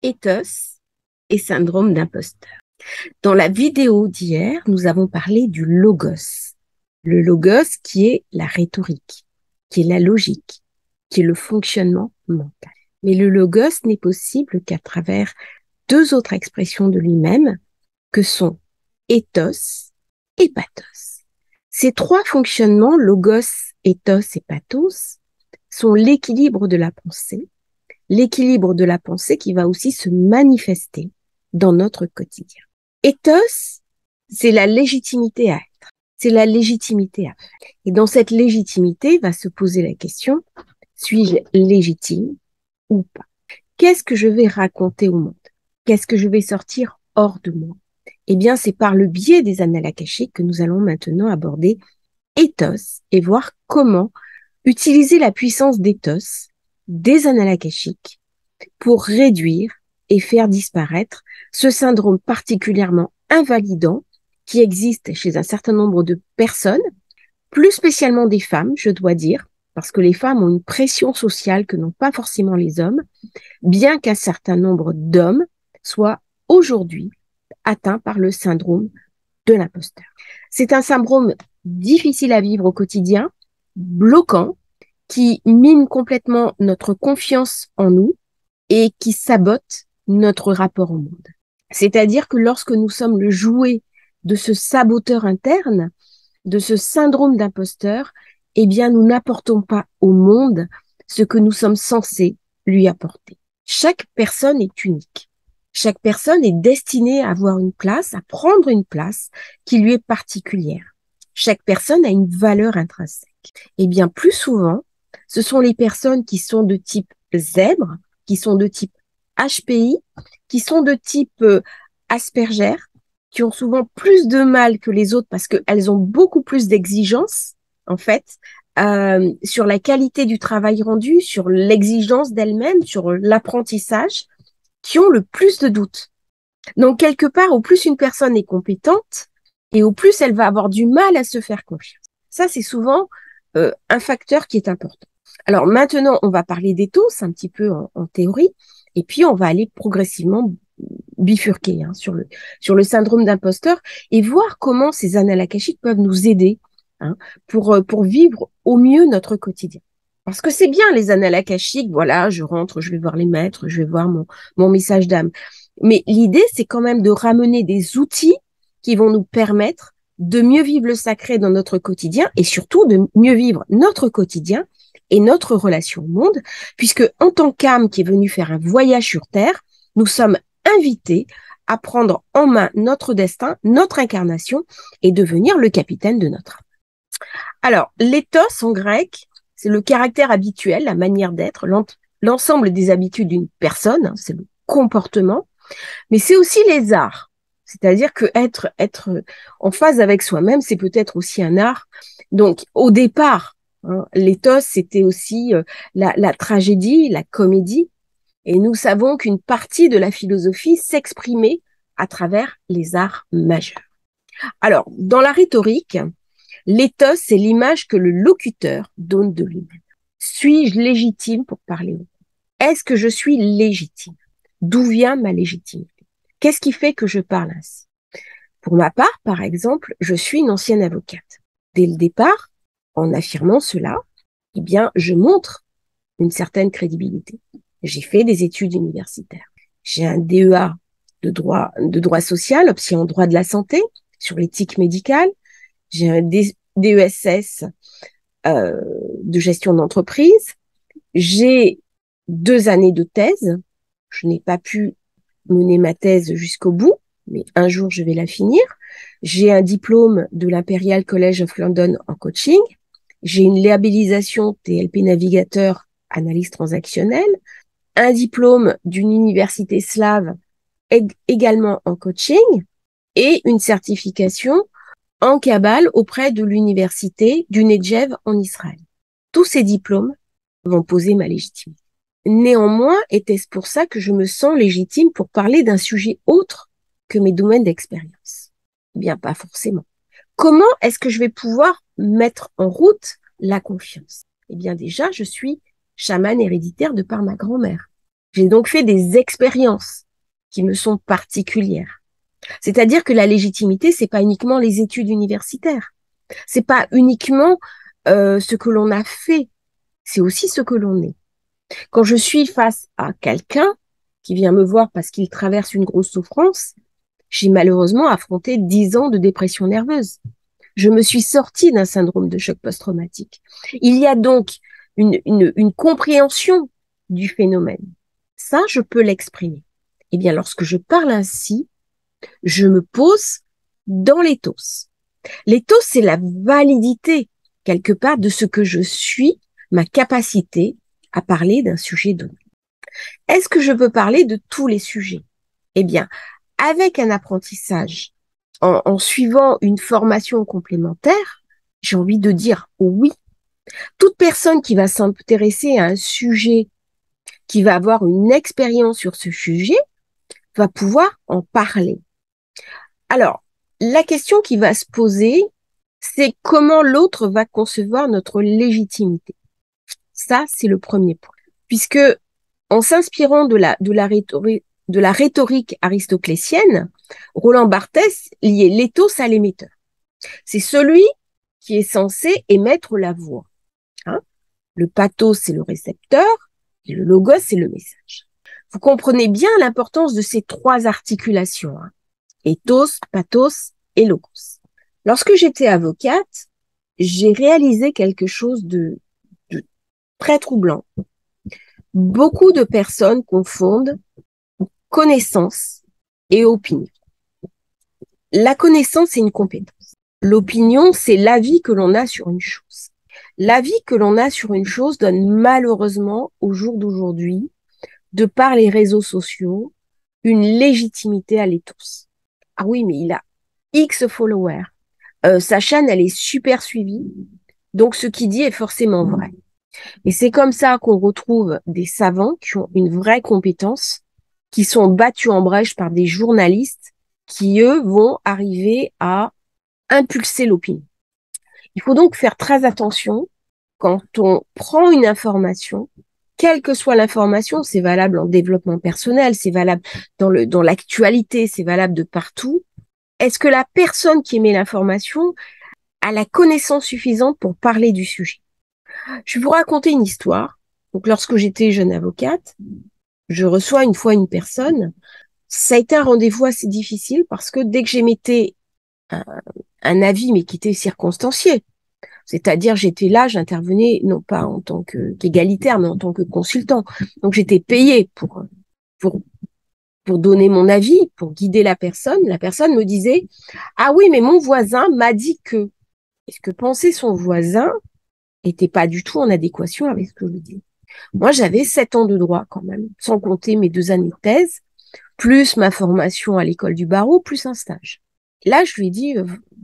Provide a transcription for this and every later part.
Éthos et syndrome d'imposteur. Dans la vidéo d'hier, nous avons parlé du logos. Le logos qui est la rhétorique, qui est la logique, qui est le fonctionnement mental. Mais le logos n'est possible qu'à travers deux autres expressions de lui-même, que sont ethos et pathos. Ces trois fonctionnements, logos, ethos et pathos, sont l'équilibre de la pensée qui va aussi se manifester dans notre quotidien. Ethos, c'est la légitimité à être, c'est la légitimité à faire. Et dans cette légitimité va se poser la question, suis-je légitime ou pas? Qu'est-ce que je vais raconter au monde? Qu'est-ce que je vais sortir hors de moi? Eh bien, c'est par le biais des annales akashiques que nous allons maintenant aborder ethos et voir comment utiliser la puissance d'ethos, des annales akashiques, pour réduire et faire disparaître ce syndrome particulièrement invalidant qui existe chez un certain nombre de personnes, plus spécialement des femmes, je dois dire, parce que les femmes ont une pression sociale que n'ont pas forcément les hommes, bien qu'un certain nombre d'hommes soient aujourd'hui atteints par le syndrome de l'imposteur. C'est un syndrome difficile à vivre au quotidien, bloquant, qui mine complètement notre confiance en nous et qui sabote notre rapport au monde. C'est-à-dire que lorsque nous sommes le jouet de ce saboteur interne, de ce syndrome d'imposteur, eh bien, nous n'apportons pas au monde ce que nous sommes censés lui apporter. Chaque personne est unique. Chaque personne est destinée à avoir une place, à prendre une place qui lui est particulière. Chaque personne a une valeur intrinsèque. Eh bien, plus souvent, ce sont les personnes qui sont de type zèbre, qui sont de type HPI, qui sont de type Asperger, qui ont souvent plus de mal que les autres parce qu'elles ont beaucoup plus d'exigences, en fait, sur la qualité du travail rendu, sur l'exigence d'elles-mêmes, sur l'apprentissage, qui ont le plus de doutes. Donc, quelque part, au plus une personne est compétente et au plus elle va avoir du mal à se faire confiance. Ça, c'est souvent un facteur qui est important. Alors maintenant, on va parler d'éthos un petit peu en théorie, et puis on va aller progressivement bifurquer sur le syndrome d'imposteur et voir comment ces annales akashiques peuvent nous aider pour vivre au mieux notre quotidien. Parce que c'est bien les annales akashiques, voilà, je rentre, je vais voir les maîtres, je vais voir mon message d'âme. Mais l'idée, c'est quand même de ramener des outils qui vont nous permettre de mieux vivre le sacré dans notre quotidien et surtout de mieux vivre notre quotidien et notre relation au monde, puisque en tant qu'âme qui est venue faire un voyage sur Terre, nous sommes invités à prendre en main notre destin, notre incarnation et devenir le capitaine de notre âme. Alors, l'éthos en grec, c'est le caractère habituel, la manière d'être, l'ensemble des habitudes d'une personne, c'est le comportement, mais c'est aussi les arts. C'est-à-dire que être en phase avec soi-même, c'est peut-être aussi un art. Donc, au départ, l'éthos, c'était aussi la tragédie, la comédie. Et nous savons qu'une partie de la philosophie s'exprimait à travers les arts majeurs. Alors, dans la rhétorique, l'éthos, c'est l'image que le locuteur donne de lui-même. Suis-je légitime pour parler? Est-ce que je suis légitime? D'où vient ma légitimité? Qu'est-ce qui fait que je parle ainsi? Pour ma part, par exemple, je suis une ancienne avocate. Dès le départ, en affirmant cela, eh bien, je montre une certaine crédibilité. J'ai fait des études universitaires. J'ai un DEA de droit social, option droit de la santé, sur l'éthique médicale. J'ai un DESS de gestion d'entreprise. J'ai 2 années de thèse. Je n'ai pas pu mener ma thèse jusqu'au bout, mais un jour, je vais la finir. J'ai un diplôme de l'Imperial College of London en coaching. J'ai une labellisation TLP Navigateur, analyse transactionnelle. Un diplôme d'une université slave également en coaching et une certification en Kabbale auprès de l'université du Negev en Israël. Tous ces diplômes vont poser ma légitimité. Néanmoins, était-ce pour ça que je me sens légitime pour parler d'un sujet autre que mes domaines d'expérience? Eh bien, pas forcément. Comment est-ce que je vais pouvoir mettre en route la confiance? Eh bien, déjà, je suis chamane héréditaire de par ma grand-mère. J'ai donc fait des expériences qui me sont particulières. C'est-à-dire que la légitimité, c'est pas uniquement les études universitaires. C'est pas uniquement ce que l'on a fait. C'est aussi ce que l'on est. Quand je suis face à quelqu'un qui vient me voir parce qu'il traverse une grosse souffrance, j'ai malheureusement affronté 10 ans de dépression nerveuse. Je me suis sortie d'un syndrome de choc post-traumatique. Il y a donc une compréhension du phénomène. Ça, je peux l'exprimer. Eh bien, lorsque je parle ainsi, je me pose dans l'éthos. L'éthos, c'est la validité, quelque part, de ce que je suis, ma capacité à parler d'un sujet donné. Est-ce que je peux parler de tous les sujets? Eh bien, avec un apprentissage, en suivant une formation complémentaire, j'ai envie de dire oui. Toute personne qui va s'intéresser à un sujet, qui va avoir une expérience sur ce sujet, va pouvoir en parler. Alors, la question qui va se poser, c'est comment l'autre va concevoir notre légitimité. Ça, c'est le premier point. Puisque, en s'inspirant de la rhétorique aristoclétienne, Roland Barthès liait l'éthos à l'émetteur. C'est celui qui est censé émettre la voix. Hein? Le pathos, c'est le récepteur, et le logos, c'est le message. Vous comprenez bien l'importance de ces trois articulations. Hein? Ethos, pathos et logos. Lorsque j'étais avocate, j'ai réalisé quelque chose de très troublant. Beaucoup de personnes confondent connaissance et opinion. La connaissance, c'est une compétence. L'opinion, c'est l'avis que l'on a sur une chose. L'avis que l'on a sur une chose donne malheureusement, au jour d'aujourd'hui, de par les réseaux sociaux, une légitimité à l'éthos. Ah oui, mais il a X followers. Sa chaîne, elle est super suivie. Donc, ce qu'il dit est forcément vrai. Et c'est comme ça qu'on retrouve des savants qui ont une vraie compétence, qui sont battus en brèche par des journalistes qui, eux, vont arriver à impulser l'opinion. Il faut donc faire très attention quand on prend une information, quelle que soit l'information, c'est valable en développement personnel, c'est valable dans l'actualité, c'est valable de partout. Est-ce que la personne qui émet l'information a la connaissance suffisante pour parler du sujet? Je vais vous raconter une histoire. Donc, lorsque j'étais jeune avocate, je reçois une fois une personne. Ça a été un rendez-vous assez difficile parce que dès que j'émettais un avis, mais qui était circonstancié, c'est-à-dire j'étais là, j'intervenais non pas en tant qu'égalitaire, mais en tant que consultant. Donc, j'étais payée pour donner mon avis, pour guider la personne. La personne me disait, ah oui, mais mon voisin m'a dit que. Est-ce que penser son voisin était pas du tout en adéquation avec ce que je dis. Moi, j'avais 7 ans de droit quand même, sans compter mes 2 années de thèse, plus ma formation à l'école du barreau, plus un stage. Et là, je lui ai dit,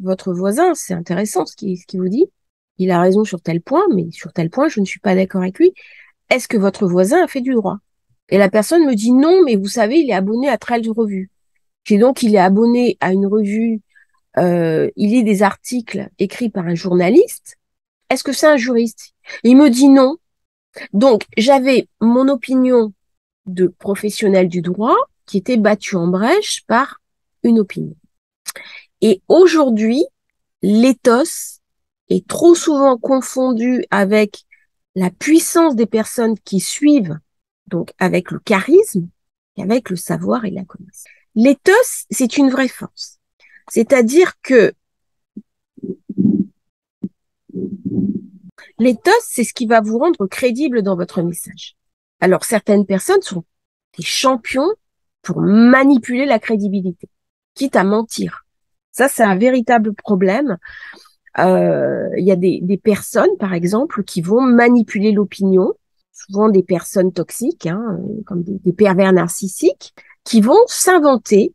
votre voisin, c'est intéressant ce qu'il vous dit. Il a raison sur tel point, mais sur tel point, je ne suis pas d'accord avec lui. Est-ce que votre voisin a fait du droit? Et la personne me dit non, mais vous savez, il est abonné à telle revue. Et donc, il est abonné à une revue, il lit des articles écrits par un journaliste. Est-ce que c'est un juriste? Il me dit non. Donc, j'avais mon opinion de professionnel du droit qui était battue en brèche par une opinion. Et aujourd'hui, l'éthos est trop souvent confondu avec la puissance des personnes qui suivent, donc avec le charisme, et avec le savoir et la connaissance. L'éthos, c'est une vraie force. C'est-à-dire que l'éthos, c'est ce qui va vous rendre crédible dans votre message. Alors, certaines personnes sont des champions pour manipuler la crédibilité, quitte à mentir. Ça, c'est un véritable problème. Il y a des personnes, par exemple, qui vont manipuler l'opinion, souvent des personnes toxiques, hein, comme des pervers narcissiques, qui vont s'inventer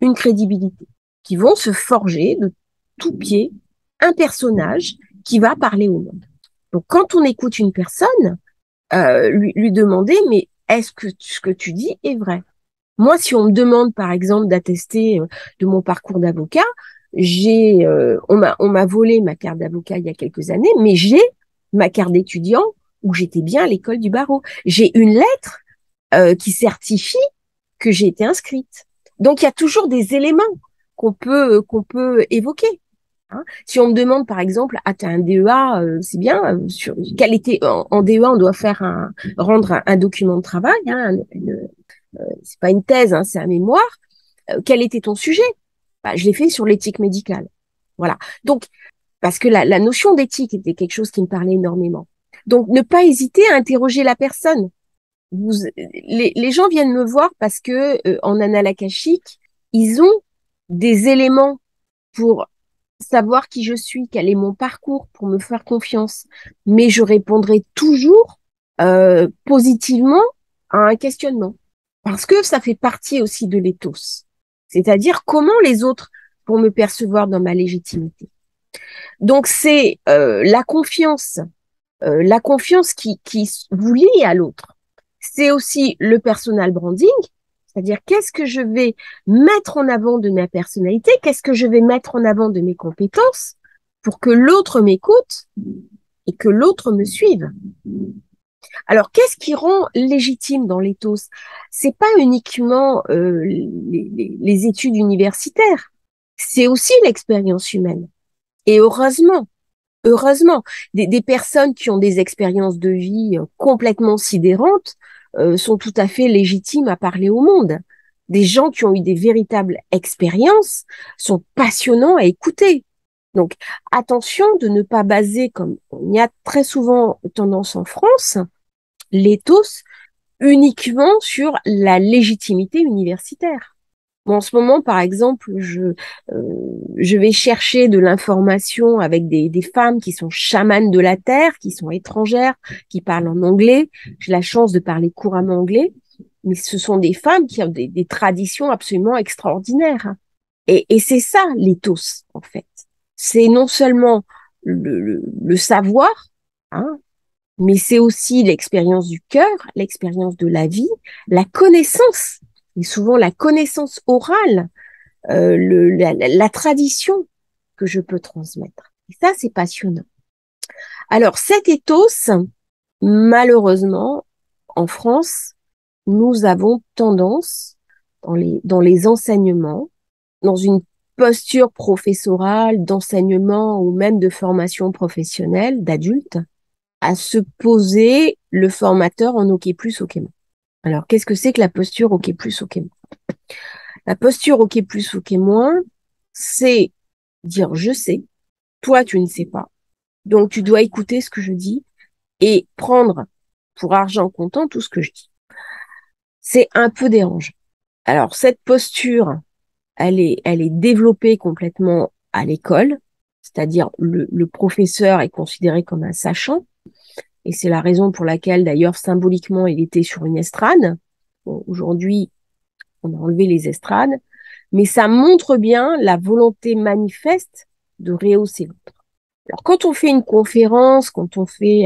une crédibilité, qui vont se forger de tout pied un personnage qui va parler au monde. Donc, quand on écoute une personne, lui demander, mais est-ce que ce que tu dis est vrai? Moi, si on me demande, par exemple, d'attester de mon parcours d'avocat, on m'a volé ma carte d'avocat il y a quelques années, mais j'ai ma carte d'étudiant où j'étais bien à l'école du barreau. J'ai une lettre qui certifie que j'ai été inscrite. Donc, il y a toujours des éléments qu'on peut évoquer. Hein. Si on me demande, par exemple, ah, t'as un DEA, c'est bien, sur quel était en DEA, on doit rendre un document de travail, hein, c'est pas une thèse, hein, c'est un mémoire. Quel était ton sujet? Bah, je l'ai fait sur l'éthique médicale. Voilà. Donc, parce que la notion d'éthique était quelque chose qui me parlait énormément. Donc, ne pas hésiter à interroger la personne. Les gens viennent me voir parce que en annales akashiques, ils ont des éléments pour savoir qui je suis, quel est mon parcours, pour me faire confiance. Mais je répondrai toujours positivement à un questionnement. Parce que ça fait partie aussi de l'éthos. C'est-à-dire comment les autres vont me percevoir dans ma légitimité. Donc c'est la confiance qui vous lie à l'autre. C'est aussi le personal branding, c'est-à-dire qu'est-ce que je vais mettre en avant de ma personnalité, qu'est-ce que je vais mettre en avant de mes compétences pour que l'autre m'écoute et que l'autre me suive. Alors, qu'est-ce qui rend légitime dans l'éthos? C'est pas uniquement les études universitaires, c'est aussi l'expérience humaine. Et heureusement, des personnes qui ont des expériences de vie complètement sidérantes sont tout à fait légitimes à parler au monde. Des gens qui ont eu des véritables expériences sont passionnants à écouter. Donc, attention de ne pas baser, comme il y a très souvent tendance en France, l'éthos uniquement sur la légitimité universitaire. Bon, en ce moment, par exemple, je vais chercher de l'information avec des femmes qui sont chamanes de la terre, qui sont étrangères, qui parlent en anglais. J'ai la chance de parler couramment anglais, mais ce sont des femmes qui ont des traditions absolument extraordinaires. Et c'est ça, l'éthos, en fait. C'est non seulement le savoir, hein, mais c'est aussi l'expérience du cœur, l'expérience de la vie, la connaissance, et souvent la connaissance orale, la tradition que je peux transmettre. Et ça, c'est passionnant. Alors, cet ethos, malheureusement, en France, nous avons tendance, dans les enseignements, dans une posture professorale, d'enseignement ou même de formation professionnelle d'adultes, à se poser le formateur en OK+, OK-. Alors, qu'est-ce que c'est que la posture OK+, OK-? La posture OK+, OK-, c'est dire je sais, toi tu ne sais pas, donc tu dois écouter ce que je dis et prendre pour argent comptant tout ce que je dis. C'est un peu dérangeant. Alors, cette posture, elle est développée complètement à l'école, c'est-à-dire le professeur est considéré comme un sachant, et c'est la raison pour laquelle, d'ailleurs, symboliquement, il était sur une estrade. Bon, aujourd'hui, on a enlevé les estrades, mais ça montre bien la volonté manifeste de rehausser l'autre. Alors, quand on fait une conférence, quand on fait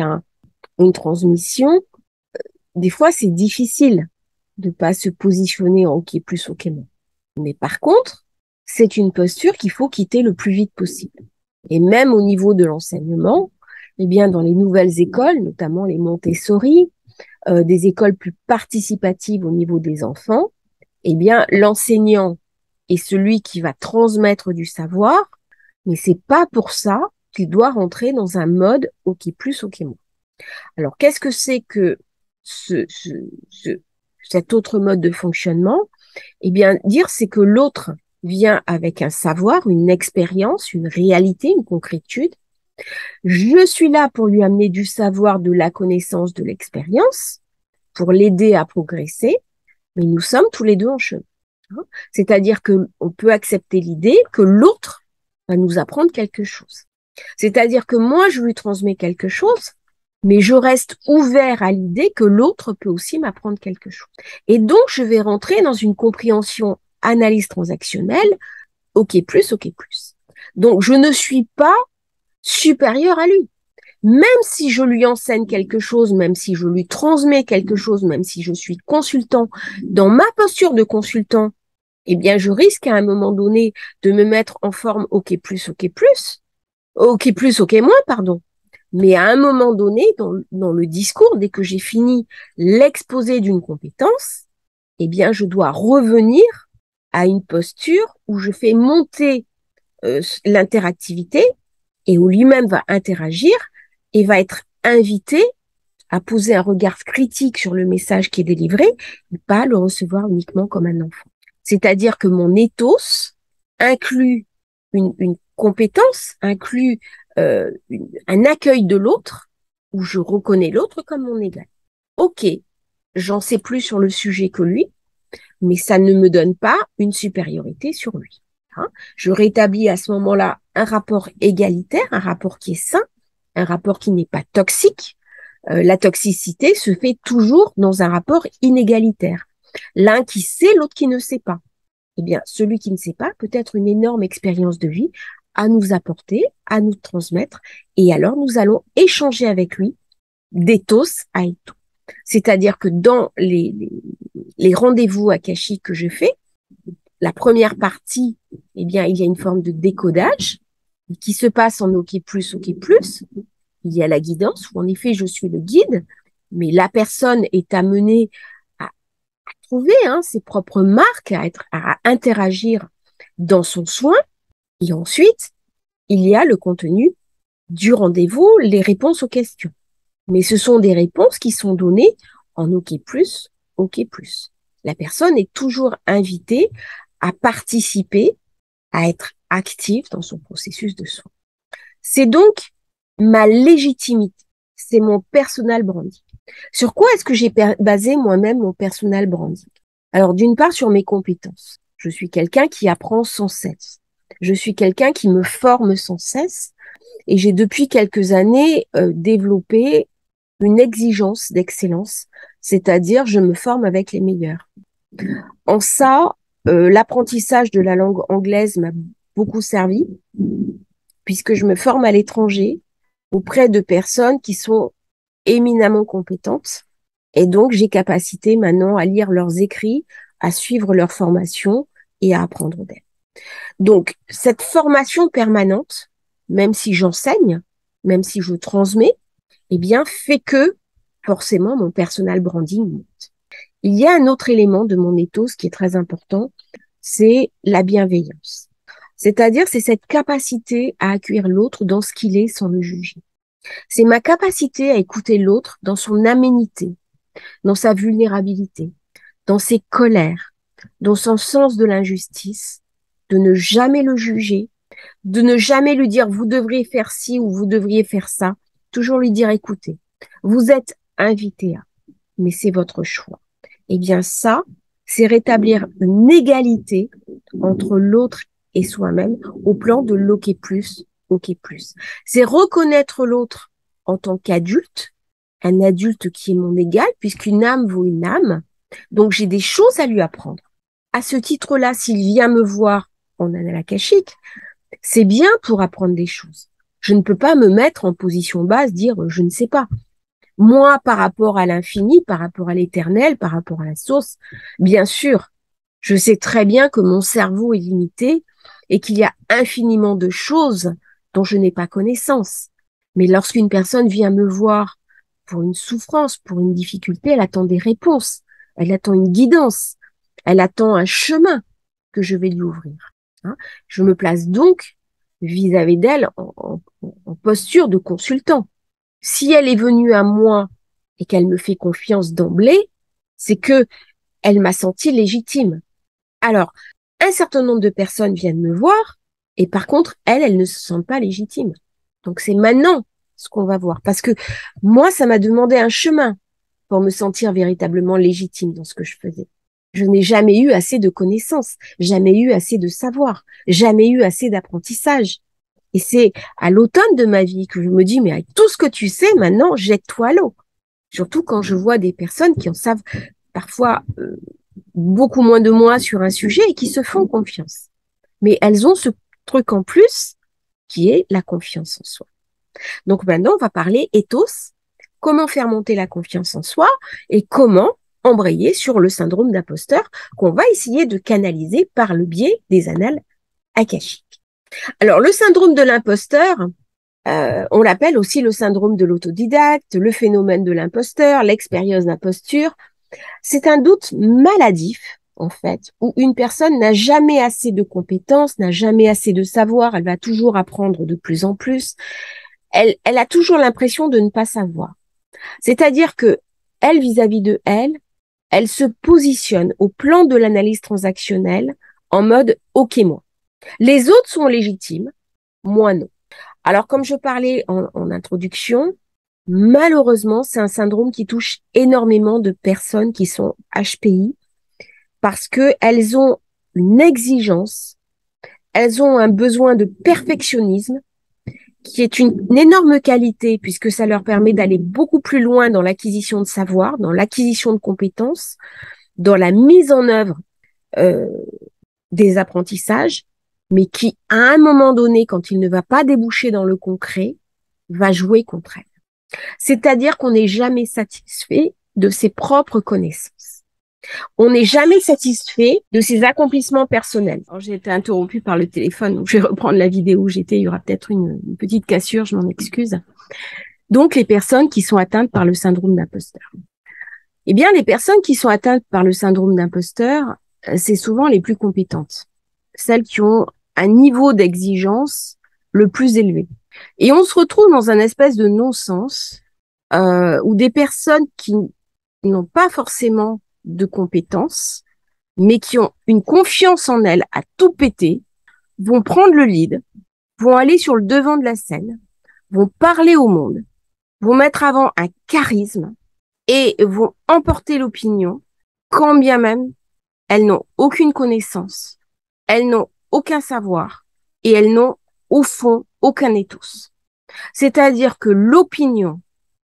une transmission, des fois, c'est difficile de pas se positionner en OK+, OK-. Mais par contre, c'est une posture qu'il faut quitter le plus vite possible. Et même au niveau de l'enseignement, eh bien, dans les nouvelles écoles, notamment les Montessori, des écoles plus participatives au niveau des enfants, eh bien, l'enseignant est celui qui va transmettre du savoir, mais c'est pas pour ça qu'il doit rentrer dans un mode OK+, OK-. Alors, qu'est-ce que c'est que cet autre mode de fonctionnement? Eh bien, dire c'est que l'autre vient avec un savoir, une expérience, une réalité, une concrétude. Je suis là pour lui amener du savoir, de la connaissance, de l'expérience, pour l'aider à progresser, mais nous sommes tous les deux en chemin. C'est-à-dire que on peut accepter l'idée que l'autre va nous apprendre quelque chose. C'est-à-dire que moi, je lui transmets quelque chose, mais je reste ouvert à l'idée que l'autre peut aussi m'apprendre quelque chose. Et donc, je vais rentrer dans une compréhension analyse transactionnelle, OK+, OK+. Donc, je ne suis pas supérieur à lui. Même si je lui enseigne quelque chose, même si je lui transmets quelque chose, même si je suis consultant, dans ma posture de consultant, eh bien, je risque à un moment donné de me mettre en forme OK+, OK+, OK+, OK-, pardon. Mais à un moment donné, dans le discours, dès que j'ai fini l'exposé d'une compétence, eh bien, je dois revenir à une posture où je fais monter l'interactivité et où lui-même va interagir et va être invité à poser un regard critique sur le message qui est délivré et pas le recevoir uniquement comme un enfant. C'est-à-dire que mon ethos inclut une compétence, inclut un accueil de l'autre où je reconnais l'autre comme mon égal. Ok, j'en sais plus sur le sujet que lui, mais ça ne me donne pas une supériorité sur lui. Hein. Je rétablis à ce moment-là un rapport égalitaire, un rapport qui est sain, un rapport qui n'est pas toxique. La toxicité se fait toujours dans un rapport inégalitaire. L'un qui sait, l'autre qui ne sait pas. Eh bien, celui qui ne sait pas peut être une énorme expérience de vie à nous apporter, à nous transmettre, et alors nous allons échanger avec lui d'éthos à ethos. C'est-à-dire que dans les rendez-vous akashiques que je fais, la première partie, eh bien, il y a une forme de décodage qui se passe en OK+, OK+. Il y a la guidance où en effet je suis le guide, mais la personne est amenée à trouver ses propres marques, à interagir dans son soin. Et ensuite, il y a le contenu du rendez-vous, les réponses aux questions. Mais ce sont des réponses qui sont données en OK+, OK+. La personne est toujours invitée à participer, à être active dans son processus de soin. C'est donc ma légitimité, c'est mon personal branding. Sur quoi est-ce que j'ai basé moi-même mon personal branding? Alors, d'une part, sur mes compétences. Je suis quelqu'un qui apprend sans cesse. Je suis quelqu'un qui me forme sans cesse. Et j'ai depuis quelques années développé une exigence d'excellence, c'est-à-dire je me forme avec les meilleurs. En ça, l'apprentissage de la langue anglaise m'a beaucoup servi, puisque je me forme à l'étranger auprès de personnes qui sont éminemment compétentes. Et donc, j'ai capacité maintenant à lire leurs écrits, à suivre leur formation et à apprendre d'elles. Donc, cette formation permanente, même si j'enseigne, même si je transmets, eh bien, fait que forcément mon personal branding monte. Il y a un autre élément de mon ethos qui est très important, c'est la bienveillance. C'est-à-dire, c'est cette capacité à accueillir l'autre dans ce qu'il est sans le juger. C'est ma capacité à écouter l'autre dans son aménité, dans sa vulnérabilité, dans ses colères, dans son sens de l'injustice, de ne jamais le juger, de ne jamais lui dire vous devriez faire ci ou vous devriez faire ça, toujours lui dire écoutez, vous êtes invité à, mais c'est votre choix. Eh bien ça, c'est rétablir une égalité entre l'autre et soi-même au plan de l'OK+, OK+. C'est reconnaître l'autre en tant qu'adulte, un adulte qui est mon égal, puisqu'une âme vaut une âme. Donc, j'ai des choses à lui apprendre. À ce titre-là, s'il vient me voir en annales akashiques, c'est bien pour apprendre des choses. Je ne peux pas me mettre en position basse, dire je ne sais pas. Moi, par rapport à l'infini, par rapport à l'éternel, par rapport à la source, bien sûr, je sais très bien que mon cerveau est limité et qu'il y a infiniment de choses dont je n'ai pas connaissance. Mais lorsqu'une personne vient me voir pour une souffrance, pour une difficulté, elle attend des réponses, elle attend une guidance, elle attend un chemin que je vais lui ouvrir. Hein. Je me place donc vis-à-vis d'elle en posture de consultant. Si elle est venue à moi et qu'elle me fait confiance d'emblée, c'est que elle m'a senti légitime. Alors, un certain nombre de personnes viennent me voir et par contre, elles ne se sentent pas légitimes. Donc, c'est maintenant ce qu'on va voir. Parce que moi, ça m'a demandé un chemin pour me sentir véritablement légitime dans ce que je faisais. Je n'ai jamais eu assez de connaissances, jamais eu assez de savoir, jamais eu assez d'apprentissage. Et c'est à l'automne de ma vie que je me dis, mais avec tout ce que tu sais, maintenant, jette-toi à l'eau. Surtout quand je vois des personnes qui en savent parfois beaucoup moins de moi sur un sujet et qui se font confiance. Mais elles ont ce truc en plus qui est la confiance en soi. Donc maintenant, on va parler ethos, comment faire monter la confiance en soi et comment embrayer sur le syndrome d'imposteur qu'on va essayer de canaliser par le biais des annales akashiques. Alors, le syndrome de l'imposteur, On l'appelle aussi le syndrome de l'autodidacte, le phénomène de l'imposteur, l'expérience d'imposture. C'est un doute maladif, en fait, où une personne n'a jamais assez de compétences, n'a jamais assez de savoir, elle va toujours apprendre de plus en plus. Elle a toujours l'impression de ne pas savoir. C'est-à-dire que elle, vis-à-vis de elle se positionne au plan de l'analyse transactionnelle en mode OK, moi. Les autres sont légitimes, moi non. Alors, comme je parlais en introduction, malheureusement, c'est un syndrome qui touche énormément de personnes qui sont HPI parce qu'elles ont une exigence, elles ont un besoin de perfectionnisme qui est une énorme qualité puisque ça leur permet d'aller beaucoup plus loin dans l'acquisition de savoir, dans l'acquisition de compétences, dans la mise en œuvre euh, des apprentissages, mais qui, à un moment donné, quand il ne va pas déboucher dans le concret, va jouer contre elle. C'est-à-dire qu'on n'est jamais satisfait de ses propres connaissances. On n'est jamais satisfait de ses accomplissements personnels. Alors, j'ai été interrompue par le téléphone, donc je vais reprendre la vidéo où j'étais. Il y aura peut-être une petite cassure, je m'en excuse. Donc, les personnes qui sont atteintes par le syndrome d'imposteur. Eh bien, les personnes qui sont atteintes par le syndrome d'imposteur, c'est souvent les plus compétentes. Celles qui ont un niveau d'exigence le plus élevé. Et on se retrouve dans un espèce de non-sens où des personnes qui n'ont pas forcément de compétences, mais qui ont une confiance en elles à tout péter, vont prendre le lead, vont aller sur le devant de la scène, vont parler au monde, vont mettre avant un charisme et vont emporter l'opinion, quand bien même elles n'ont aucune connaissance, elles n'ont aucun savoir et elles n'ont au fond aucun ethos. C'est-à-dire que l'opinion,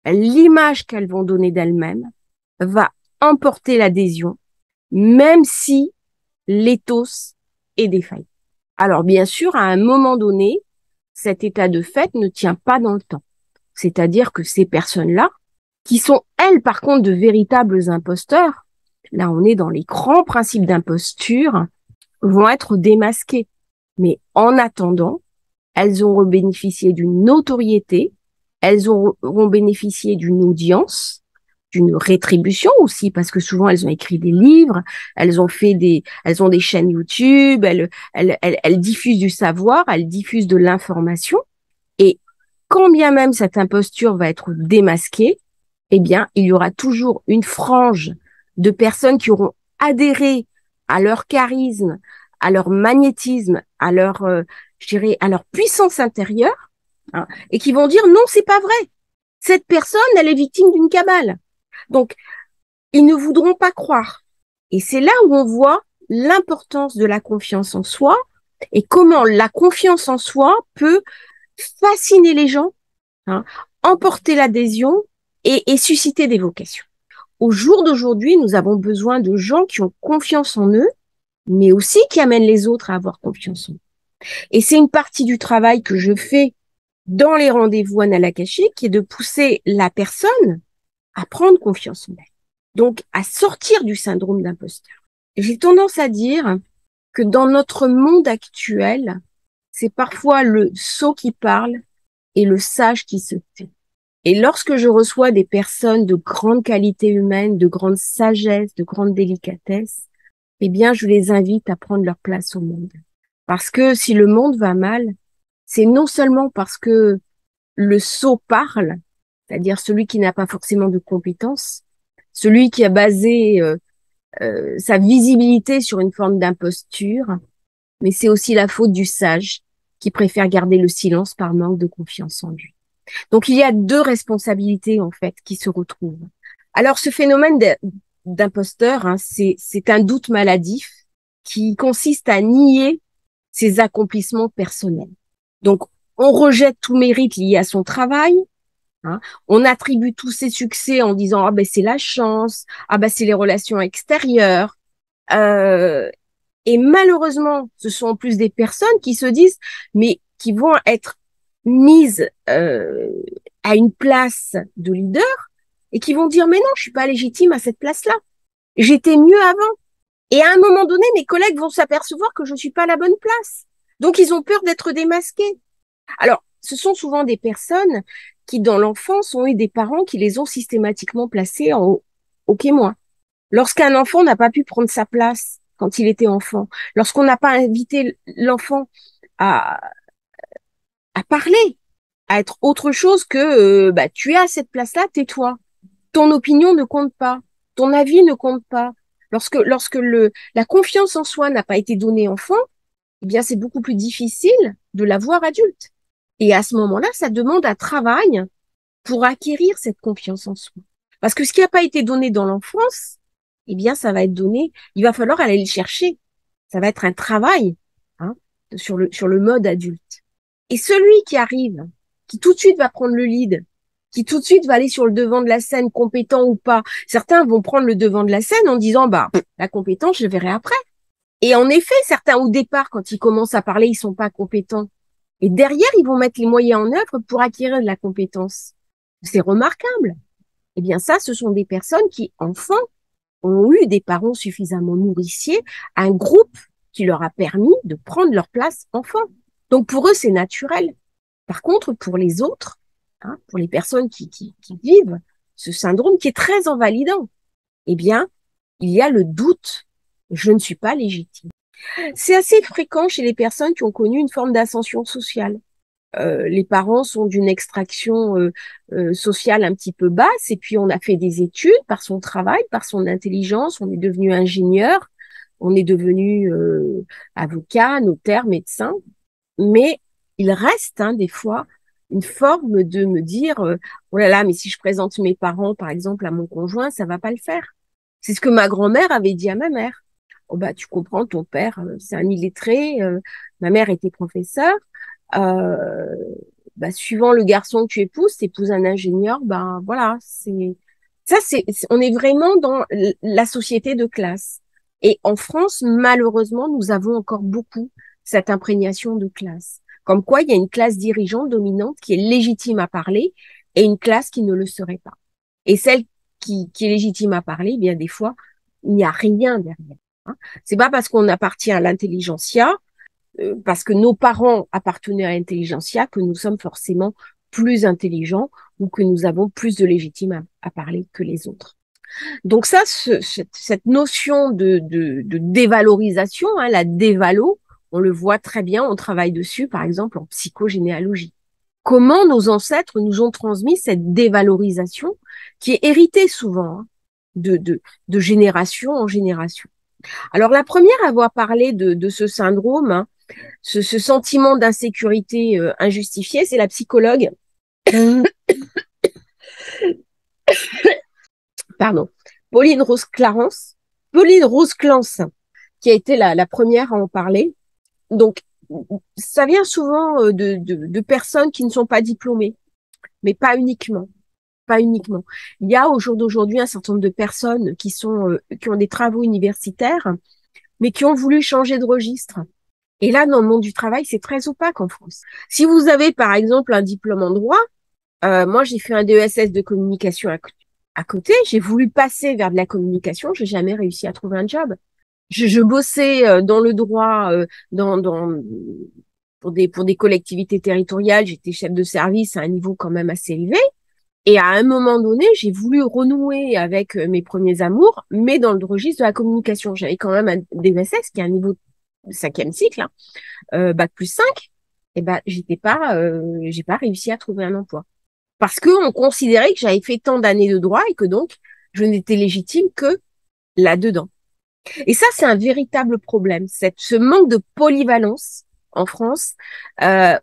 l'image qu'elles vont donner d'elles-mêmes va emporter l'adhésion, même si l'ethos est défaillant. Alors bien sûr, à un moment donné, cet état de fait ne tient pas dans le temps. C'est-à-dire que ces personnes-là, qui sont elles par contre de véritables imposteurs, là on est dans les grands principes d'imposture, vont être démasquées. Mais en attendant, elles auront bénéficié d'une notoriété, elles auront bénéficié d'une audience, d'une rétribution aussi, parce que souvent elles ont écrit des livres, elles ont des chaînes YouTube, elles diffusent du savoir, elles diffusent de l'information. Et quand bien même cette imposture va être démasquée, eh bien, il y aura toujours une frange de personnes qui auront adhéré à leur charisme, à leur magnétisme, à leur, je dirais, à leur puissance intérieure, hein, et qui vont dire non, c'est pas vrai. Cette personne, elle est victime d'une cabale. Donc, ils ne voudront pas croire. Et c'est là où on voit l'importance de la confiance en soi et comment la confiance en soi peut fasciner les gens, hein, emporter l'adhésion et susciter des vocations. Au jour d'aujourd'hui, nous avons besoin de gens qui ont confiance en eux, mais aussi qui amènent les autres à avoir confiance en eux. Et c'est une partie du travail que je fais dans les rendez-vous analakashiques, qui est de pousser la personne à prendre confiance en elle. Donc, à sortir du syndrome d'imposteur. J'ai tendance à dire que dans notre monde actuel, c'est parfois le sot qui parle et le sage qui se tait. Et lorsque je reçois des personnes de grande qualité humaine, de grande sagesse, de grande délicatesse, eh bien, je les invite à prendre leur place au monde. Parce que si le monde va mal, c'est non seulement parce que le sot parle, c'est-à-dire celui qui n'a pas forcément de compétences, celui qui a basé sa visibilité sur une forme d'imposture, mais c'est aussi la faute du sage qui préfère garder le silence par manque de confiance en lui. Donc il y a deux responsabilités en fait qui se retrouvent. Alors ce phénomène d'imposteur, hein, c'est un doute maladif qui consiste à nier ses accomplissements personnels. Donc on rejette tout mérite lié à son travail. Hein. On attribue tous ses succès en disant ah ben c'est la chance, ah ben c'est les relations extérieures. Et malheureusement, ce sont en plus des personnes qui se disent mais qui vont être mises à une place de leader et qui vont dire mais non, je suis pas légitime à cette place-là. J'étais mieux avant. Et à un moment donné, mes collègues vont s'apercevoir que je suis pas à la bonne place. Donc ils ont peur d'être démasqués. Alors ce sont souvent des personnes qui, dans l'enfance, ont eu des parents qui les ont systématiquement placés au quai-moi. Lorsqu'un enfant n'a pas pu prendre sa place quand il était enfant, lorsqu'on n'a pas invité l'enfant à, à parler, à être autre chose que tu es à cette place-là, tais-toi. Ton opinion ne compte pas, ton avis ne compte pas. Lorsque la confiance en soi n'a pas été donnée enfant, eh bien c'est beaucoup plus difficile de l'avoir adulte. Et à ce moment-là, ça demande un travail pour acquérir cette confiance en soi. Parce que ce qui n'a pas été donné dans l'enfance, eh bien ça va être donné, il va falloir aller le chercher. Ça va être un travail hein, sur le mode adulte. Et celui qui arrive, qui tout de suite va prendre le lead, qui tout de suite va aller sur le devant de la scène, compétent ou pas. Certains vont prendre le devant de la scène en disant, la compétence, je verrai après. Et en effet, certains, au départ, quand ils commencent à parler, ils sont pas compétents. Et derrière, ils vont mettre les moyens en œuvre pour acquérir de la compétence. C'est remarquable. Eh bien, ça, ce sont des personnes qui, enfants, ont eu des parents suffisamment nourriciers, un groupe qui leur a permis de prendre leur place enfant. Donc, pour eux, c'est naturel. Par contre, pour les autres, pour les personnes qui vivent ce syndrome qui est très invalidant, eh bien, il y a le doute. Je ne suis pas légitime. C'est assez fréquent chez les personnes qui ont connu une forme d'ascension sociale. Les parents sont d'une extraction sociale un petit peu basse et puis on a fait des études par son travail, par son intelligence, on est devenu ingénieur, on est devenu avocat, notaire, médecin, mais il reste des fois une forme de me dire oh là là, mais si je présente mes parents par exemple à mon conjoint, ça va pas le faire. C'est ce que ma grand-mère avait dit à ma mère. Oh tu comprends, ton père c'est un illettré, ma mère était professeure. Euh, Suivant le garçon que tu épouses, tu épouses un ingénieur, voilà, on est vraiment dans la société de classe. Et en France, malheureusement, nous avons encore beaucoup cette imprégnation de classe. Comme quoi, il y a une classe dirigeante dominante qui est légitime à parler et une classe qui ne le serait pas. Et celle qui est légitime à parler, bien des fois, il n'y a rien derrière. C'est pas parce qu'on appartient à l'intelligentsia parce que nos parents appartenaient à l'intelligentsia que nous sommes forcément plus intelligents ou que nous avons plus de légitime à parler que les autres. Donc ça, cette notion de dévalorisation, la dévalo, on le voit très bien, on travaille dessus, par exemple, en psychogénéalogie. Comment nos ancêtres nous ont transmis cette dévalorisation qui est héritée souvent de génération en génération. Alors la première à avoir parlé de ce syndrome, ce sentiment d'insécurité injustifié, c'est la psychologue, pardon, Pauline Rose-Clarence, qui a été la première à en parler. Donc, ça vient souvent de personnes qui ne sont pas diplômées, mais pas uniquement. Pas uniquement. Il y a au jour d'aujourd'hui un certain nombre de personnes qui ont des travaux universitaires, mais qui ont voulu changer de registre. Et là, dans le monde du travail, c'est très opaque en France. Si vous avez, par exemple, un diplôme en droit, moi, j'ai fait un DESS de communication à côté. J'ai voulu passer vers de la communication. J'ai jamais réussi à trouver un job. Je bossais dans le droit, pour des collectivités territoriales. J'étais chef de service à un niveau quand même assez élevé. Et à un moment donné, j'ai voulu renouer avec mes premiers amours, mais dans le registre de la communication. J'avais quand même un DESS qui est un niveau 5e cycle, bac plus 5. Et j'ai pas réussi à trouver un emploi. Parce que on considérait que j'avais fait tant d'années de droit et que donc je n'étais légitime que là-dedans. Et ça, c'est un véritable problème, ce manque de polyvalence en France,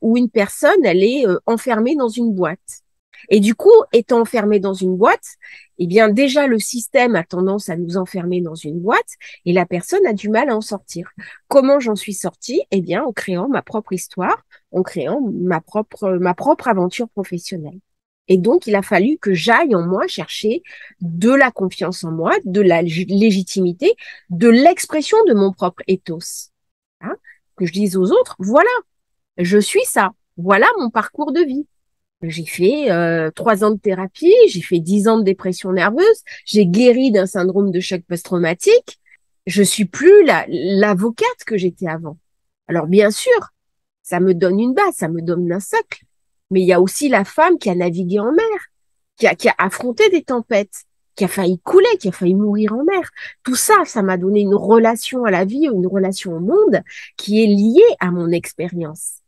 où une personne, elle est enfermée dans une boîte. Et du coup, étant enfermée dans une boîte, eh bien déjà le système a tendance à nous enfermer dans une boîte et la personne a du mal à en sortir. Comment j'en suis sortie? Eh bien, en créant ma propre histoire, en créant ma propre aventure professionnelle. Et donc, il a fallu que j'aille en moi chercher de la confiance en moi, de la légitimité, de l'expression de mon propre ethos. Que je dise aux autres, voilà, je suis ça, voilà mon parcours de vie. J'ai fait 3 ans de thérapie, j'ai fait 10 ans de dépression nerveuse, j'ai guéri d'un syndrome de choc post-traumatique. Je suis plus l'avocate que j'étais avant. Alors bien sûr, ça me donne une base, ça me donne un socle, Mais il y a aussi la femme qui a navigué en mer, qui a affronté des tempêtes, qui a failli couler, qui a failli mourir en mer. Tout ça, ça m'a donné une relation à la vie, une relation au monde qui est liée à mon expérience.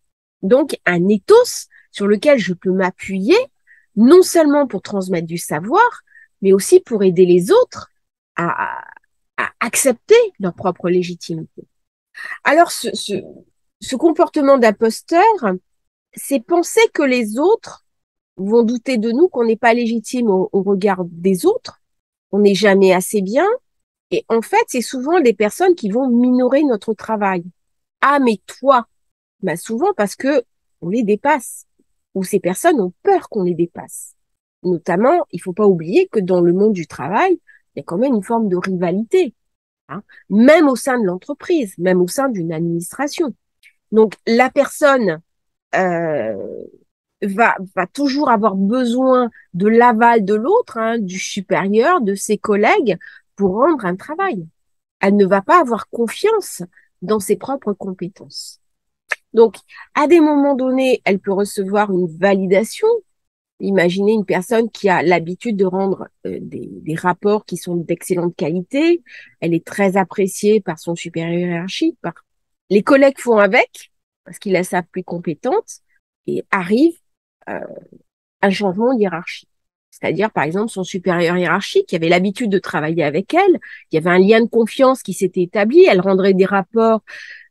Donc, un ethos sur lequel je peux m'appuyer, non seulement pour transmettre du savoir, mais aussi pour aider les autres à accepter leur propre légitimité. Alors, ce comportement d'imposteur, c'est penser que les autres vont douter de nous, qu'on n'est pas légitime au regard des autres, on n'est jamais assez bien. Et en fait, c'est souvent des personnes qui vont minorer notre travail. Ah, mais toi, bah souvent parce que on les dépasse, ou ces personnes ont peur qu'on les dépasse. Notamment, il faut pas oublier que dans le monde du travail, il y a quand même une forme de rivalité, hein, même au sein de l'entreprise, même au sein d'une administration. Donc, la personne euh, va toujours avoir besoin de l'aval de l'autre, hein, du supérieur, de ses collègues, pour rendre un travail. Elle ne va pas avoir confiance dans ses propres compétences. Donc, à des moments donnés, elle peut recevoir une validation. Imaginez une personne qui a l'habitude de rendre des rapports qui sont d'excellente qualité. Elle est très appréciée par son supérieur hiérarchique. Les collègues font avec, parce qu'ils la savent plus compétente, et arrive euh, un changement de hiérarchie. C'est-à-dire, par exemple, son supérieur hiérarchique qui avait l'habitude de travailler avec elle, il y avait un lien de confiance qui s'était établi, elle rendrait des rapports,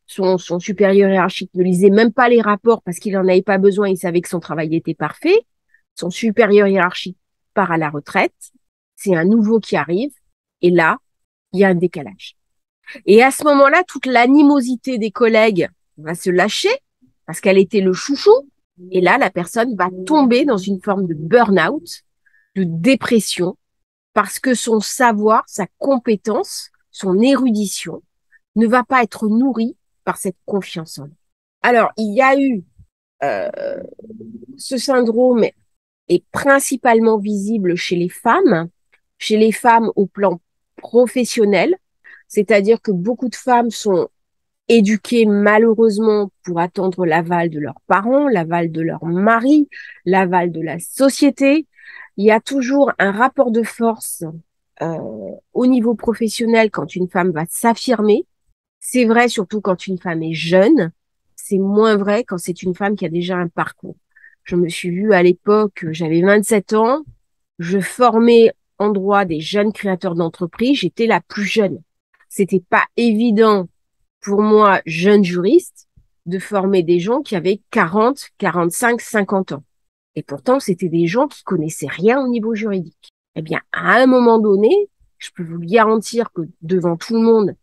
son supérieur hiérarchique ne lisait même pas les rapports parce qu'il n'en avait pas besoin, il savait que son travail était parfait. Son supérieur hiérarchique part à la retraite, c'est un nouveau qui arrive, et là, il y a un décalage. Et à ce moment-là, toute l'animosité des collègues va se lâcher parce qu'elle était le chouchou, et là, la personne va tomber dans une forme de burn-out, de dépression, parce que son savoir, sa compétence, son érudition ne va pas être nourrie par cette confiance en lui. Alors, il y a eu euh, ce syndrome est principalement visible chez les femmes au plan professionnel, c'est-à-dire que beaucoup de femmes sont éduquées malheureusement pour attendre l'aval de leurs parents, l'aval de leur mari, l'aval de la société. Il y a toujours un rapport de force euh, au niveau professionnel quand une femme va s'affirmer. C'est vrai surtout quand une femme est jeune. C'est moins vrai quand c'est une femme qui a déjà un parcours. Je me suis vue à l'époque, j'avais 27 ans, je formais en droit des jeunes créateurs d'entreprises, j'étais la plus jeune. C'était pas évident pour moi, jeune juriste, de former des gens qui avaient 40, 45, 50 ans. Et pourtant, c'était des gens qui connaissaient rien au niveau juridique. Eh bien, à un moment donné, je peux vous garantir que devant tout le monde,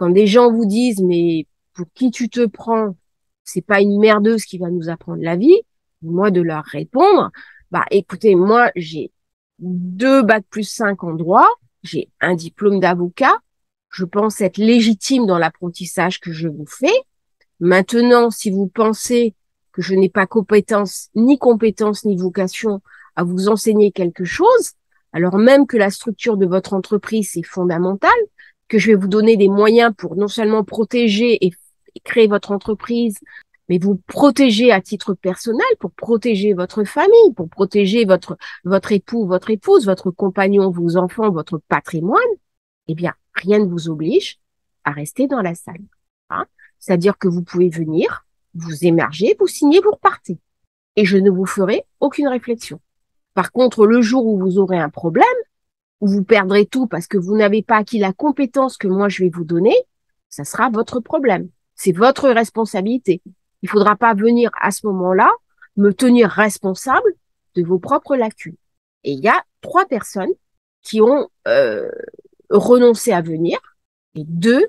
quand des gens vous disent, mais pour qui tu te prends? C'est pas une merdeuse qui va nous apprendre la vie. Moi, de leur répondre, bah, écoutez, moi, j'ai 2 bac+5 en droit, j'ai un diplôme d'avocat, je pense être légitime dans l'apprentissage que je vous fais. Maintenant, si vous pensez que je n'ai pas compétence, ni vocation à vous enseigner quelque chose, alors même que la structure de votre entreprise est fondamentale, que je vais vous donner des moyens pour non seulement protéger et créer votre entreprise, mais vous protéger à titre personnel, pour protéger votre famille, pour protéger votre époux, votre épouse, votre compagnon, vos enfants, votre patrimoine, eh bien, rien ne vous oblige à rester dans la salle. Hein. C'est-à-dire que vous pouvez venir, vous émerger, vous signez, vous repartez. Et je ne vous ferai aucune réflexion. Par contre, le jour où vous aurez un problème, où vous perdrez tout parce que vous n'avez pas acquis la compétence que moi je vais vous donner, ça sera votre problème. C'est votre responsabilité. Il ne faudra pas venir à ce moment-là me tenir responsable de vos propres lacunes. Et il y a 3 personnes qui ont renoncé à venir et 2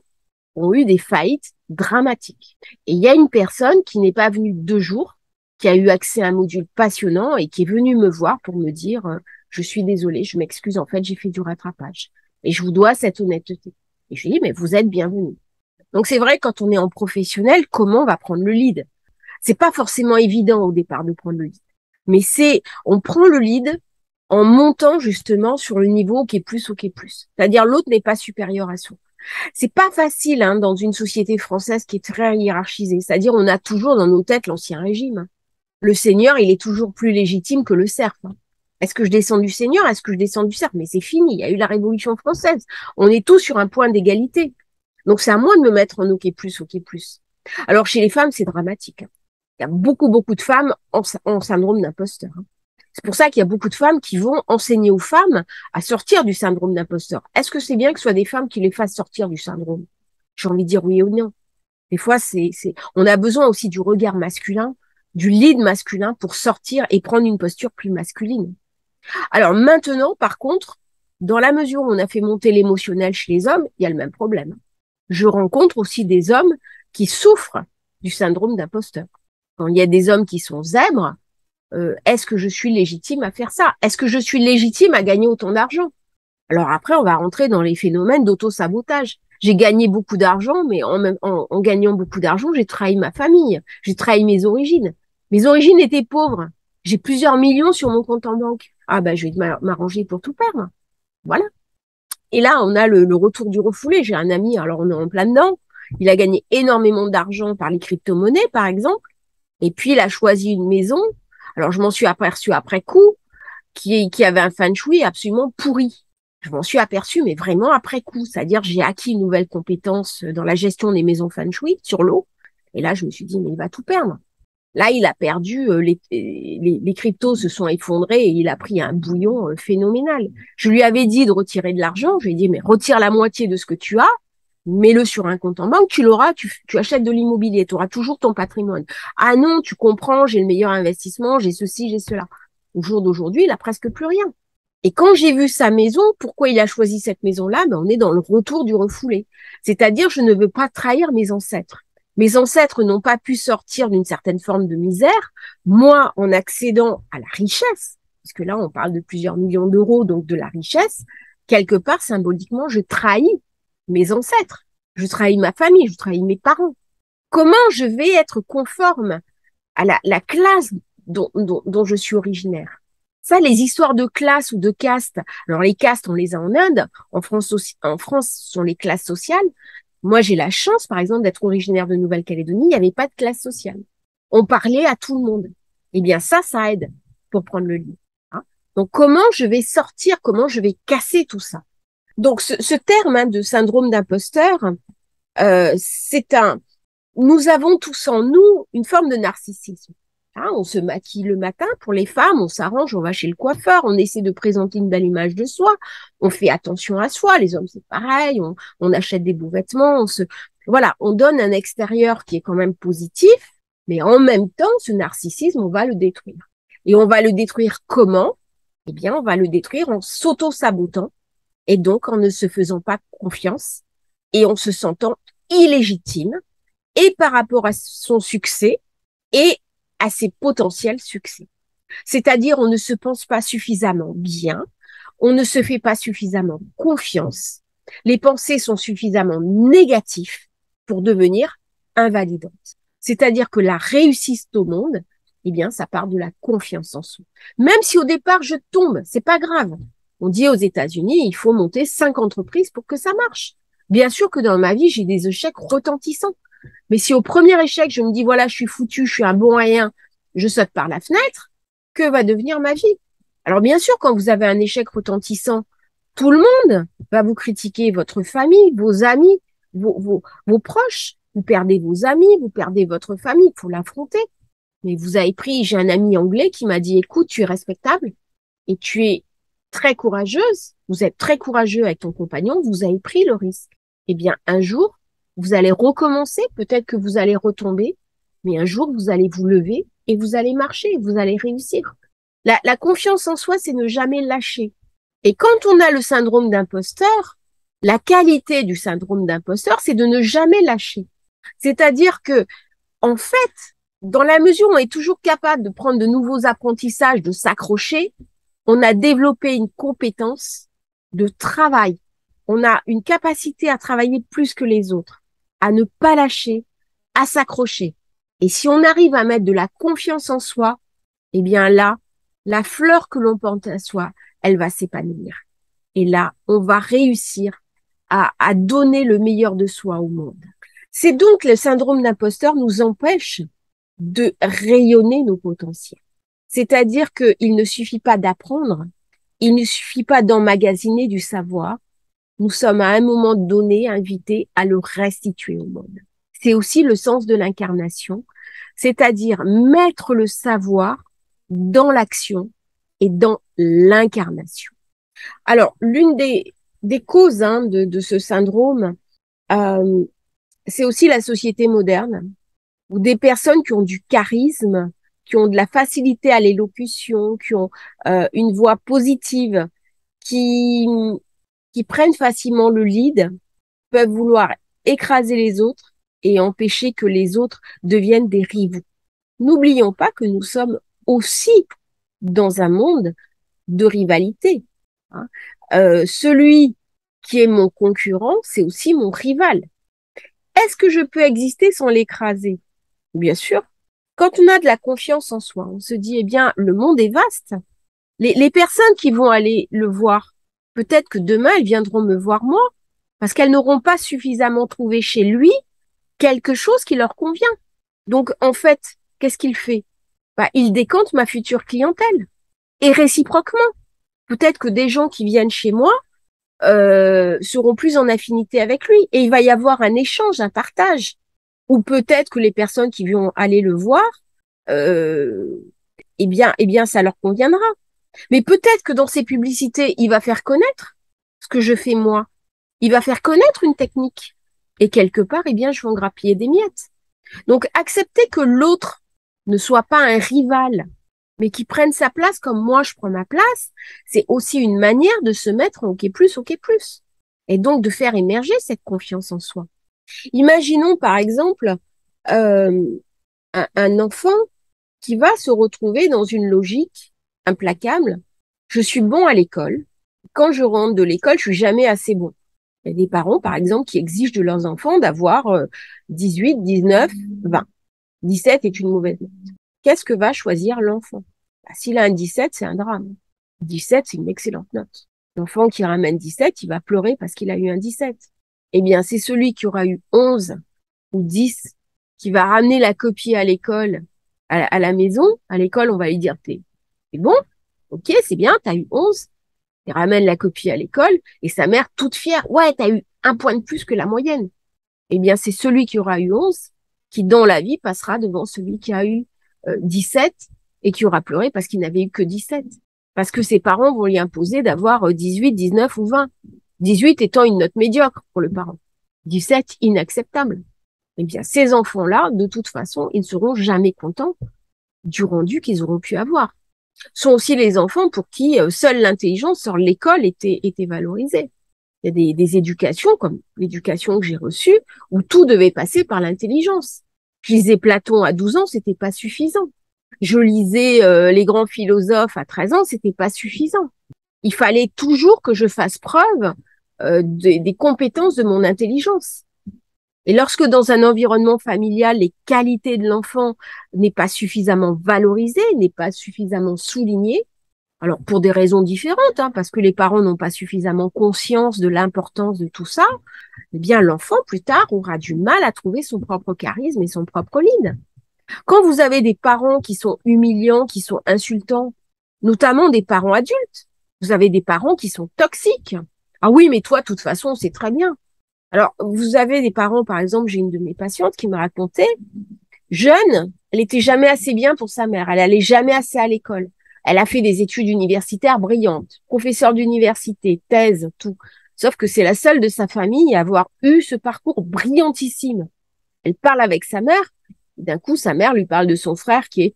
ont eu des faillites dramatiques. Et il y a une personne qui n'est pas venue 2 jours, qui a eu accès à un module passionnant et qui est venue me voir pour me dire je suis désolée, je m'excuse, en fait, j'ai fait du rattrapage. Et je vous dois cette honnêteté. Et je lui dis, mais vous êtes bienvenue. Donc c'est vrai, quand on est en professionnel, comment on va prendre le lead? C'est pas forcément évident au départ de prendre le lead. Mais on prend le lead en montant justement sur le niveau qui est plus ou qui est plus. C'est-à-dire l'autre n'est pas supérieur à soi. C'est pas facile dans une société française qui est très hiérarchisée. C'est-à-dire on a toujours dans nos têtes l'ancien régime. Le seigneur, il est toujours plus légitime que le serf. Hein. Est-ce que je descends du seigneur? Est-ce que je descends du serf? Mais c'est fini. Il y a eu la Révolution française. On est tous sur un point d'égalité. Donc, c'est à moi de me mettre en OK+, OK+. Alors, chez les femmes, c'est dramatique. Hein. Il y a beaucoup, beaucoup de femmes en syndrome d'imposteur. Hein. C'est pour ça qu'il y a beaucoup de femmes qui vont enseigner aux femmes à sortir du syndrome d'imposteur. Est-ce que c'est bien que ce soit des femmes qui les fassent sortir du syndrome? J'ai envie de dire oui ou non. Des fois, on a besoin aussi du regard masculin, du lead masculin pour sortir et prendre une posture plus masculine. Alors maintenant, par contre, dans la mesure où on a fait monter l'émotionnel chez les hommes, il y a le même problème. Je rencontre aussi des hommes qui souffrent du syndrome d'imposteur. Quand il y a des hommes qui sont zèbres, est-ce que je suis légitime à faire ça? Est-ce que je suis légitime à gagner autant d'argent? Alors après, on va rentrer dans les phénomènes d'auto-sabotage. J'ai gagné beaucoup d'argent, mais en gagnant beaucoup d'argent, j'ai trahi ma famille, j'ai trahi mes origines. Mes origines étaient pauvres. J'ai plusieurs millions sur mon compte en banque. Ah ben, je vais m'arranger pour tout perdre. Voilà. Et là, on a le retour du refoulé. J'ai un ami, alors on est en plein dedans. Il a gagné énormément d'argent par les crypto-monnaies, par exemple. Et puis, il a choisi une maison. Alors, je m'en suis aperçue après coup, qui avait un feng shui absolument pourri. Je m'en suis aperçue, mais vraiment après coup. C'est-à-dire, j'ai acquis une nouvelle compétence dans la gestion des maisons feng shui sur l'eau. Et là, je me suis dit, mais il va tout perdre. Là, il a perdu, les cryptos se sont effondrés et il a pris un bouillon phénoménal. Je lui avais dit de retirer de l'argent. Je lui ai dit, mais retire la moitié de ce que tu as, mets-le sur un compte en banque, tu l'auras, tu achètes de l'immobilier, tu auras toujours ton patrimoine. Ah non, tu comprends, j'ai le meilleur investissement, j'ai ceci, j'ai cela. Au jour d'aujourd'hui, il a presque plus rien. Et quand j'ai vu sa maison, pourquoi il a choisi cette maison-là? Ben, on est dans le retour du refoulé. C'est-à-dire, je ne veux pas trahir mes ancêtres. Mes ancêtres n'ont pas pu sortir d'une certaine forme de misère. Moi, en accédant à la richesse, parce que là, on parle de plusieurs millions d'euros, donc de la richesse, quelque part, symboliquement, je trahis mes ancêtres. Je trahis ma famille, je trahis mes parents. Comment je vais être conforme à la classe dont je suis originaire? Ça, les histoires de classe ou de caste, alors les castes, on les a en Inde, en France aussi, en France, ce sont les classes sociales. Moi, j'ai la chance, par exemple, d'être originaire de Nouvelle-Calédonie, il n'y avait pas de classe sociale. On parlait à tout le monde. Eh bien, ça aide pour prendre le lit. Hein. Donc, comment je vais sortir, comment je vais casser tout ça? Donc, ce terme de syndrome d'imposteur, nous avons tous en nous une forme de narcissisme. Hein, on se maquille le matin pour les femmes, on s'arrange, on va chez le coiffeur, on essaie de présenter une belle image de soi, on fait attention à soi, les hommes c'est pareil, on achète des beaux vêtements, voilà, on donne un extérieur qui est quand même positif, mais en même temps, ce narcissisme, on va le détruire. Et on va le détruire comment? Eh bien, on va le détruire en s'auto-sabotant et donc en ne se faisant pas confiance et en se sentant illégitime et par rapport à son succès et à ses potentiels succès. C'est-à-dire, on ne se pense pas suffisamment bien, on ne se fait pas suffisamment confiance, les pensées sont suffisamment négatives pour devenir invalidantes. C'est-à-dire que la réussite au monde, eh bien, ça part de la confiance en soi. Même si au départ je tombe, c'est pas grave. On dit aux États-Unis, il faut monter 5 entreprises pour que ça marche. Bien sûr que dans ma vie, j'ai des échecs retentissants. Mais si au premier échec, je me dis, voilà, je suis foutu, je suis un bon à rien, je saute par la fenêtre, que va devenir ma vie? Alors bien sûr, quand vous avez un échec retentissant, tout le monde va vous critiquer, votre famille, vos amis, vos proches. Vous perdez vos amis, vous perdez votre famille, il faut l'affronter. Mais j'ai un ami anglais qui m'a dit, écoute, tu es respectable et tu es très courageuse, vous êtes très courageux avec ton compagnon, vous avez pris le risque. Eh bien, un jour, vous allez recommencer, peut-être que vous allez retomber, mais un jour, vous allez vous lever et vous allez marcher, vous allez réussir. La confiance en soi, c'est ne jamais lâcher. Et quand on a le syndrome d'imposteur, la qualité du syndrome d'imposteur, c'est de ne jamais lâcher. C'est-à-dire que, en fait, dans la mesure où on est toujours capable de prendre de nouveaux apprentissages, de s'accrocher, on a développé une compétence de travail. On a une capacité à travailler plus que les autres, à ne pas lâcher, à s'accrocher. Et si on arrive à mettre de la confiance en soi, eh bien là, la fleur que l'on porte à soi, elle va s'épanouir. Et là, on va réussir à donner le meilleur de soi au monde. C'est donc le syndrome d'imposteur nous empêche de rayonner nos potentiels. C'est-à-dire qu'il ne suffit pas d'apprendre, il ne suffit pas d'emmagasiner du savoir. Nous sommes à un moment donné invités à le restituer au monde. C'est aussi le sens de l'incarnation, c'est-à-dire mettre le savoir dans l'action et dans l'incarnation. Alors, l'une des causes de ce syndrome, euh, c'est aussi la société moderne, où des personnes qui ont du charisme, qui ont de la facilité à l'élocution, qui ont une voix positive, qui, qui prennent facilement le lead, peuvent vouloir écraser les autres et empêcher que les autres deviennent des rivaux. N'oublions pas que nous sommes aussi dans un monde de rivalité. Hein. Celui qui est mon concurrent, c'est aussi mon rival. Est-ce que je peux exister sans l'écraser? Bien sûr. Quand on a de la confiance en soi, on se dit, eh bien, le monde est vaste. Les personnes qui vont aller le voir, peut-être que demain, elles viendront me voir moi, parce qu'elles n'auront pas suffisamment trouvé chez lui quelque chose qui leur convient. Donc, en fait, qu'est-ce qu'il fait? Il décante ma future clientèle. Et réciproquement, peut-être que des gens qui viennent chez moi seront plus en affinité avec lui. Et il va y avoir un échange, un partage. Ou peut-être que les personnes qui vont aller le voir, eh bien, ça leur conviendra. Mais peut-être que dans ces publicités, il va faire connaître ce que je fais moi. Il va faire connaître une technique. Et quelque part, eh bien, je vais en grappiller des miettes. Donc, accepter que l'autre ne soit pas un rival, mais qui prenne sa place comme moi, je prends ma place, c'est aussi une manière de se mettre en OK+, OK+. Et donc, de faire émerger cette confiance en soi. Imaginons, par exemple, un enfant qui va se retrouver dans une logique implacable. Je suis bon à l'école. Quand je rentre de l'école, je suis jamais assez bon. Il y a des parents, par exemple, qui exigent de leurs enfants d'avoir 18, 19, 20. 17 est une mauvaise note. Qu'est-ce que va choisir l'enfant? S'il a un 17, c'est un drame. 17, c'est une excellente note. L'enfant qui ramène 17, il va pleurer parce qu'il a eu un 17. Eh bien, c'est celui qui aura eu 11 ou 10 qui va ramener la copie à l'école, à la maison. À l'école, on va lui dire, t'es bon, ok, c'est bien, t'as eu 11. Il ramène la copie à l'école et sa mère toute fière, ouais, t'as eu un point de plus que la moyenne. Eh bien, c'est celui qui aura eu 11 qui, dans la vie, passera devant celui qui a eu 17 et qui aura pleuré parce qu'il n'avait eu que 17. Parce que ses parents vont lui imposer d'avoir 18, 19 ou 20. 18 étant une note médiocre pour le parent. 17, inacceptable. Eh bien, ces enfants-là, de toute façon, ils ne seront jamais contents du rendu qu'ils auront pu avoir. Ce sont aussi les enfants pour qui seule l'intelligence sur l'école était valorisée. Il y a des éducations, comme l'éducation que j'ai reçue, où tout devait passer par l'intelligence. Je lisais Platon à 12 ans, c'était pas suffisant. Je lisais les grands philosophes à 13 ans, c'était pas suffisant. Il fallait toujours que je fasse preuve des compétences de mon intelligence. Et lorsque dans un environnement familial, les qualités de l'enfant n'est pas suffisamment valorisées, n'est pas suffisamment soulignées, alors pour des raisons différentes, parce que les parents n'ont pas suffisamment conscience de l'importance de tout ça, eh bien l'enfant plus tard aura du mal à trouver son propre charisme et son propre lead. Quand vous avez des parents qui sont humiliants, qui sont insultants, notamment des parents adultes, vous avez des parents qui sont toxiques. Ah oui, mais toi, de toute façon, c'est très bien. Alors, vous avez des parents, par exemple, j'ai une de mes patientes qui me racontait, jeune, elle était jamais assez bien pour sa mère, elle allait jamais assez à l'école. Elle a fait des études universitaires brillantes, professeure d'université, thèse, tout. Sauf que c'est la seule de sa famille à avoir eu ce parcours brillantissime. Elle parle avec sa mère, d'un coup, sa mère lui parle de son frère qui est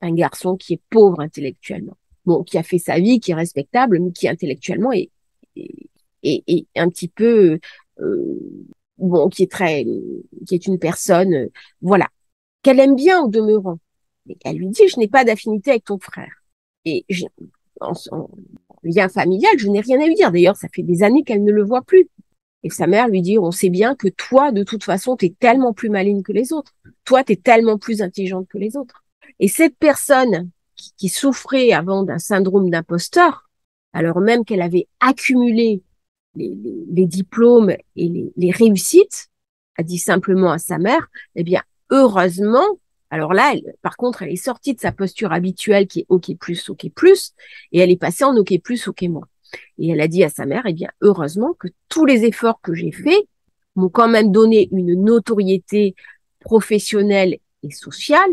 un garçon qui est pauvre intellectuellement. Bon, qui a fait sa vie, qui est respectable, mais qui intellectuellement est un petit peu bon, qui est une personne, voilà, qu'elle aime bien au demeurant. Mais elle lui dit, je n'ai pas d'affinité avec ton frère. Et en lien familial, je n'ai rien à lui dire. D'ailleurs, ça fait des années qu'elle ne le voit plus. Et sa mère lui dit, on sait bien que toi, de toute façon, t'es tellement plus maligne que les autres. Toi, t'es tellement plus intelligente que les autres. Et cette personne qui souffrait avant d'un syndrome d'imposteur, alors même qu'elle avait accumulé les diplômes et les réussites, a dit simplement à sa mère, eh bien, heureusement Alors là, par contre, elle est sortie de sa posture habituelle qui est OK+, et elle est passée en OK+, OK-. Et elle a dit à sa mère, eh bien, heureusement que tous les efforts que j'ai faits m'ont quand même donné une notoriété professionnelle et sociale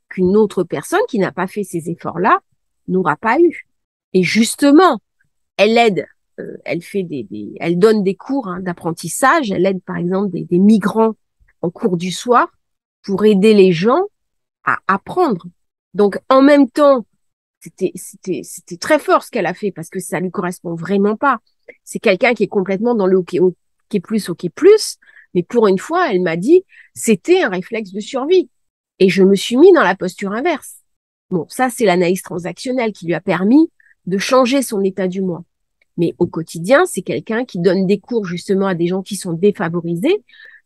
qu'une autre personne qui n'a pas fait ces efforts-là n'aura pas eu. Et justement, elle aide, elle donne des cours d'apprentissage, elle aide par exemple des migrants en cours du soir pour aider les gens à apprendre. Donc, en même temps, c'était très fort ce qu'elle a fait parce que ça lui correspond vraiment pas. C'est quelqu'un qui est complètement dans le OK+, mais pour une fois, elle m'a dit, c'était un réflexe de survie. Et je me suis mis dans la posture inverse. Bon, ça, c'est l'analyse transactionnelle qui lui a permis de changer son état du moi. Mais au quotidien, c'est quelqu'un qui donne des cours justement à des gens qui sont défavorisés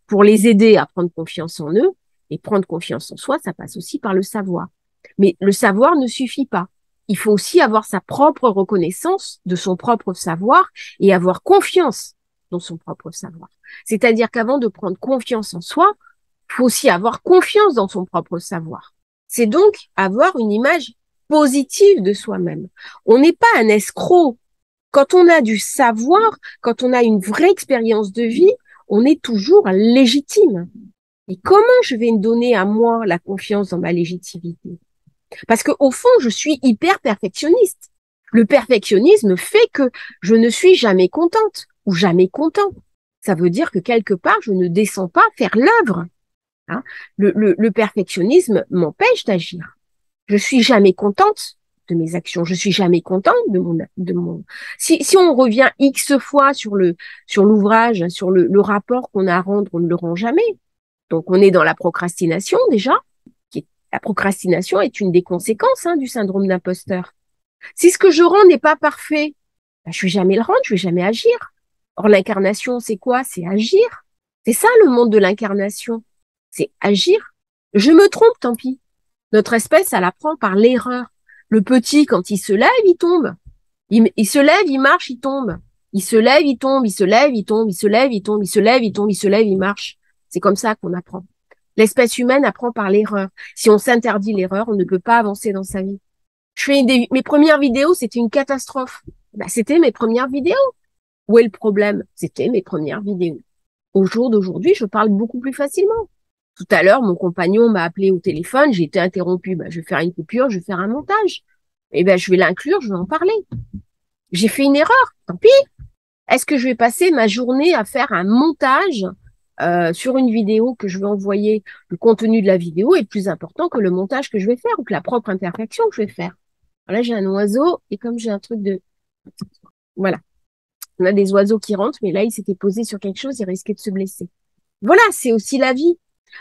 pour les aider à prendre confiance en eux. Et prendre confiance en soi, ça passe aussi par le savoir. Mais le savoir ne suffit pas. Il faut aussi avoir sa propre reconnaissance de son propre savoir et avoir confiance dans son propre savoir. C'est-à-dire qu'avant de prendre confiance en soi, il faut aussi avoir confiance dans son propre savoir. C'est donc avoir une image positive de soi-même. On n'est pas un escroc. Quand on a du savoir, quand on a une vraie expérience de vie, on est toujours légitime. Et comment je vais me donner à moi la confiance dans ma légitimité? Parce que au fond, je suis hyper perfectionniste. Le perfectionnisme fait que je ne suis jamais contente ou jamais content. Ça veut dire que quelque part, je ne descends pas faire l'œuvre. Hein. Le perfectionnisme m'empêche d'agir. Je suis jamais contente de mes actions. Je suis jamais contente de mon. Si on revient X fois sur l'ouvrage, sur le rapport qu'on a à rendre, on ne le rend jamais. Donc on est dans la procrastination déjà. La procrastination est une des conséquences du syndrome d'imposteur. Si ce que je rends n'est pas parfait, ben, je vais jamais le rendre, je vais jamais agir. Or l'incarnation, c'est quoi? C'est agir. C'est ça le monde de l'incarnation. C'est agir. Je me trompe, tant pis. Notre espèce, elle apprend par l'erreur. Le petit, quand il se lève, il tombe. Il se lève, il marche, il tombe. Il se lève, il tombe, il se lève, il tombe, il se lève, il tombe, il se lève, il tombe, il se lève, il marche. C'est comme ça qu'on apprend. L'espèce humaine apprend par l'erreur. Si on s'interdit l'erreur, on ne peut pas avancer dans sa vie. Mes premières vidéos, c'était une catastrophe. Bah, c'était mes premières vidéos. Où est le problème? C'était mes premières vidéos. Au jour d'aujourd'hui, je parle beaucoup plus facilement. Tout à l'heure, mon compagnon m'a appelé au téléphone, j'ai été interrompue. Bah, je vais faire une coupure, je vais faire un montage. Et ben, je vais l'inclure, je vais en parler. J'ai fait une erreur, tant pis. Est-ce que je vais passer ma journée à faire un montage sur une vidéo que je vais envoyer? Le contenu de la vidéo est plus important que le montage que je vais faire ou que la propre imperfection que je vais faire. Là, j'ai un oiseau et comme j'ai un truc de... Voilà. On a des oiseaux qui rentrent, mais là, il s'était posé sur quelque chose, il risquait de se blesser. Voilà, c'est aussi la vie.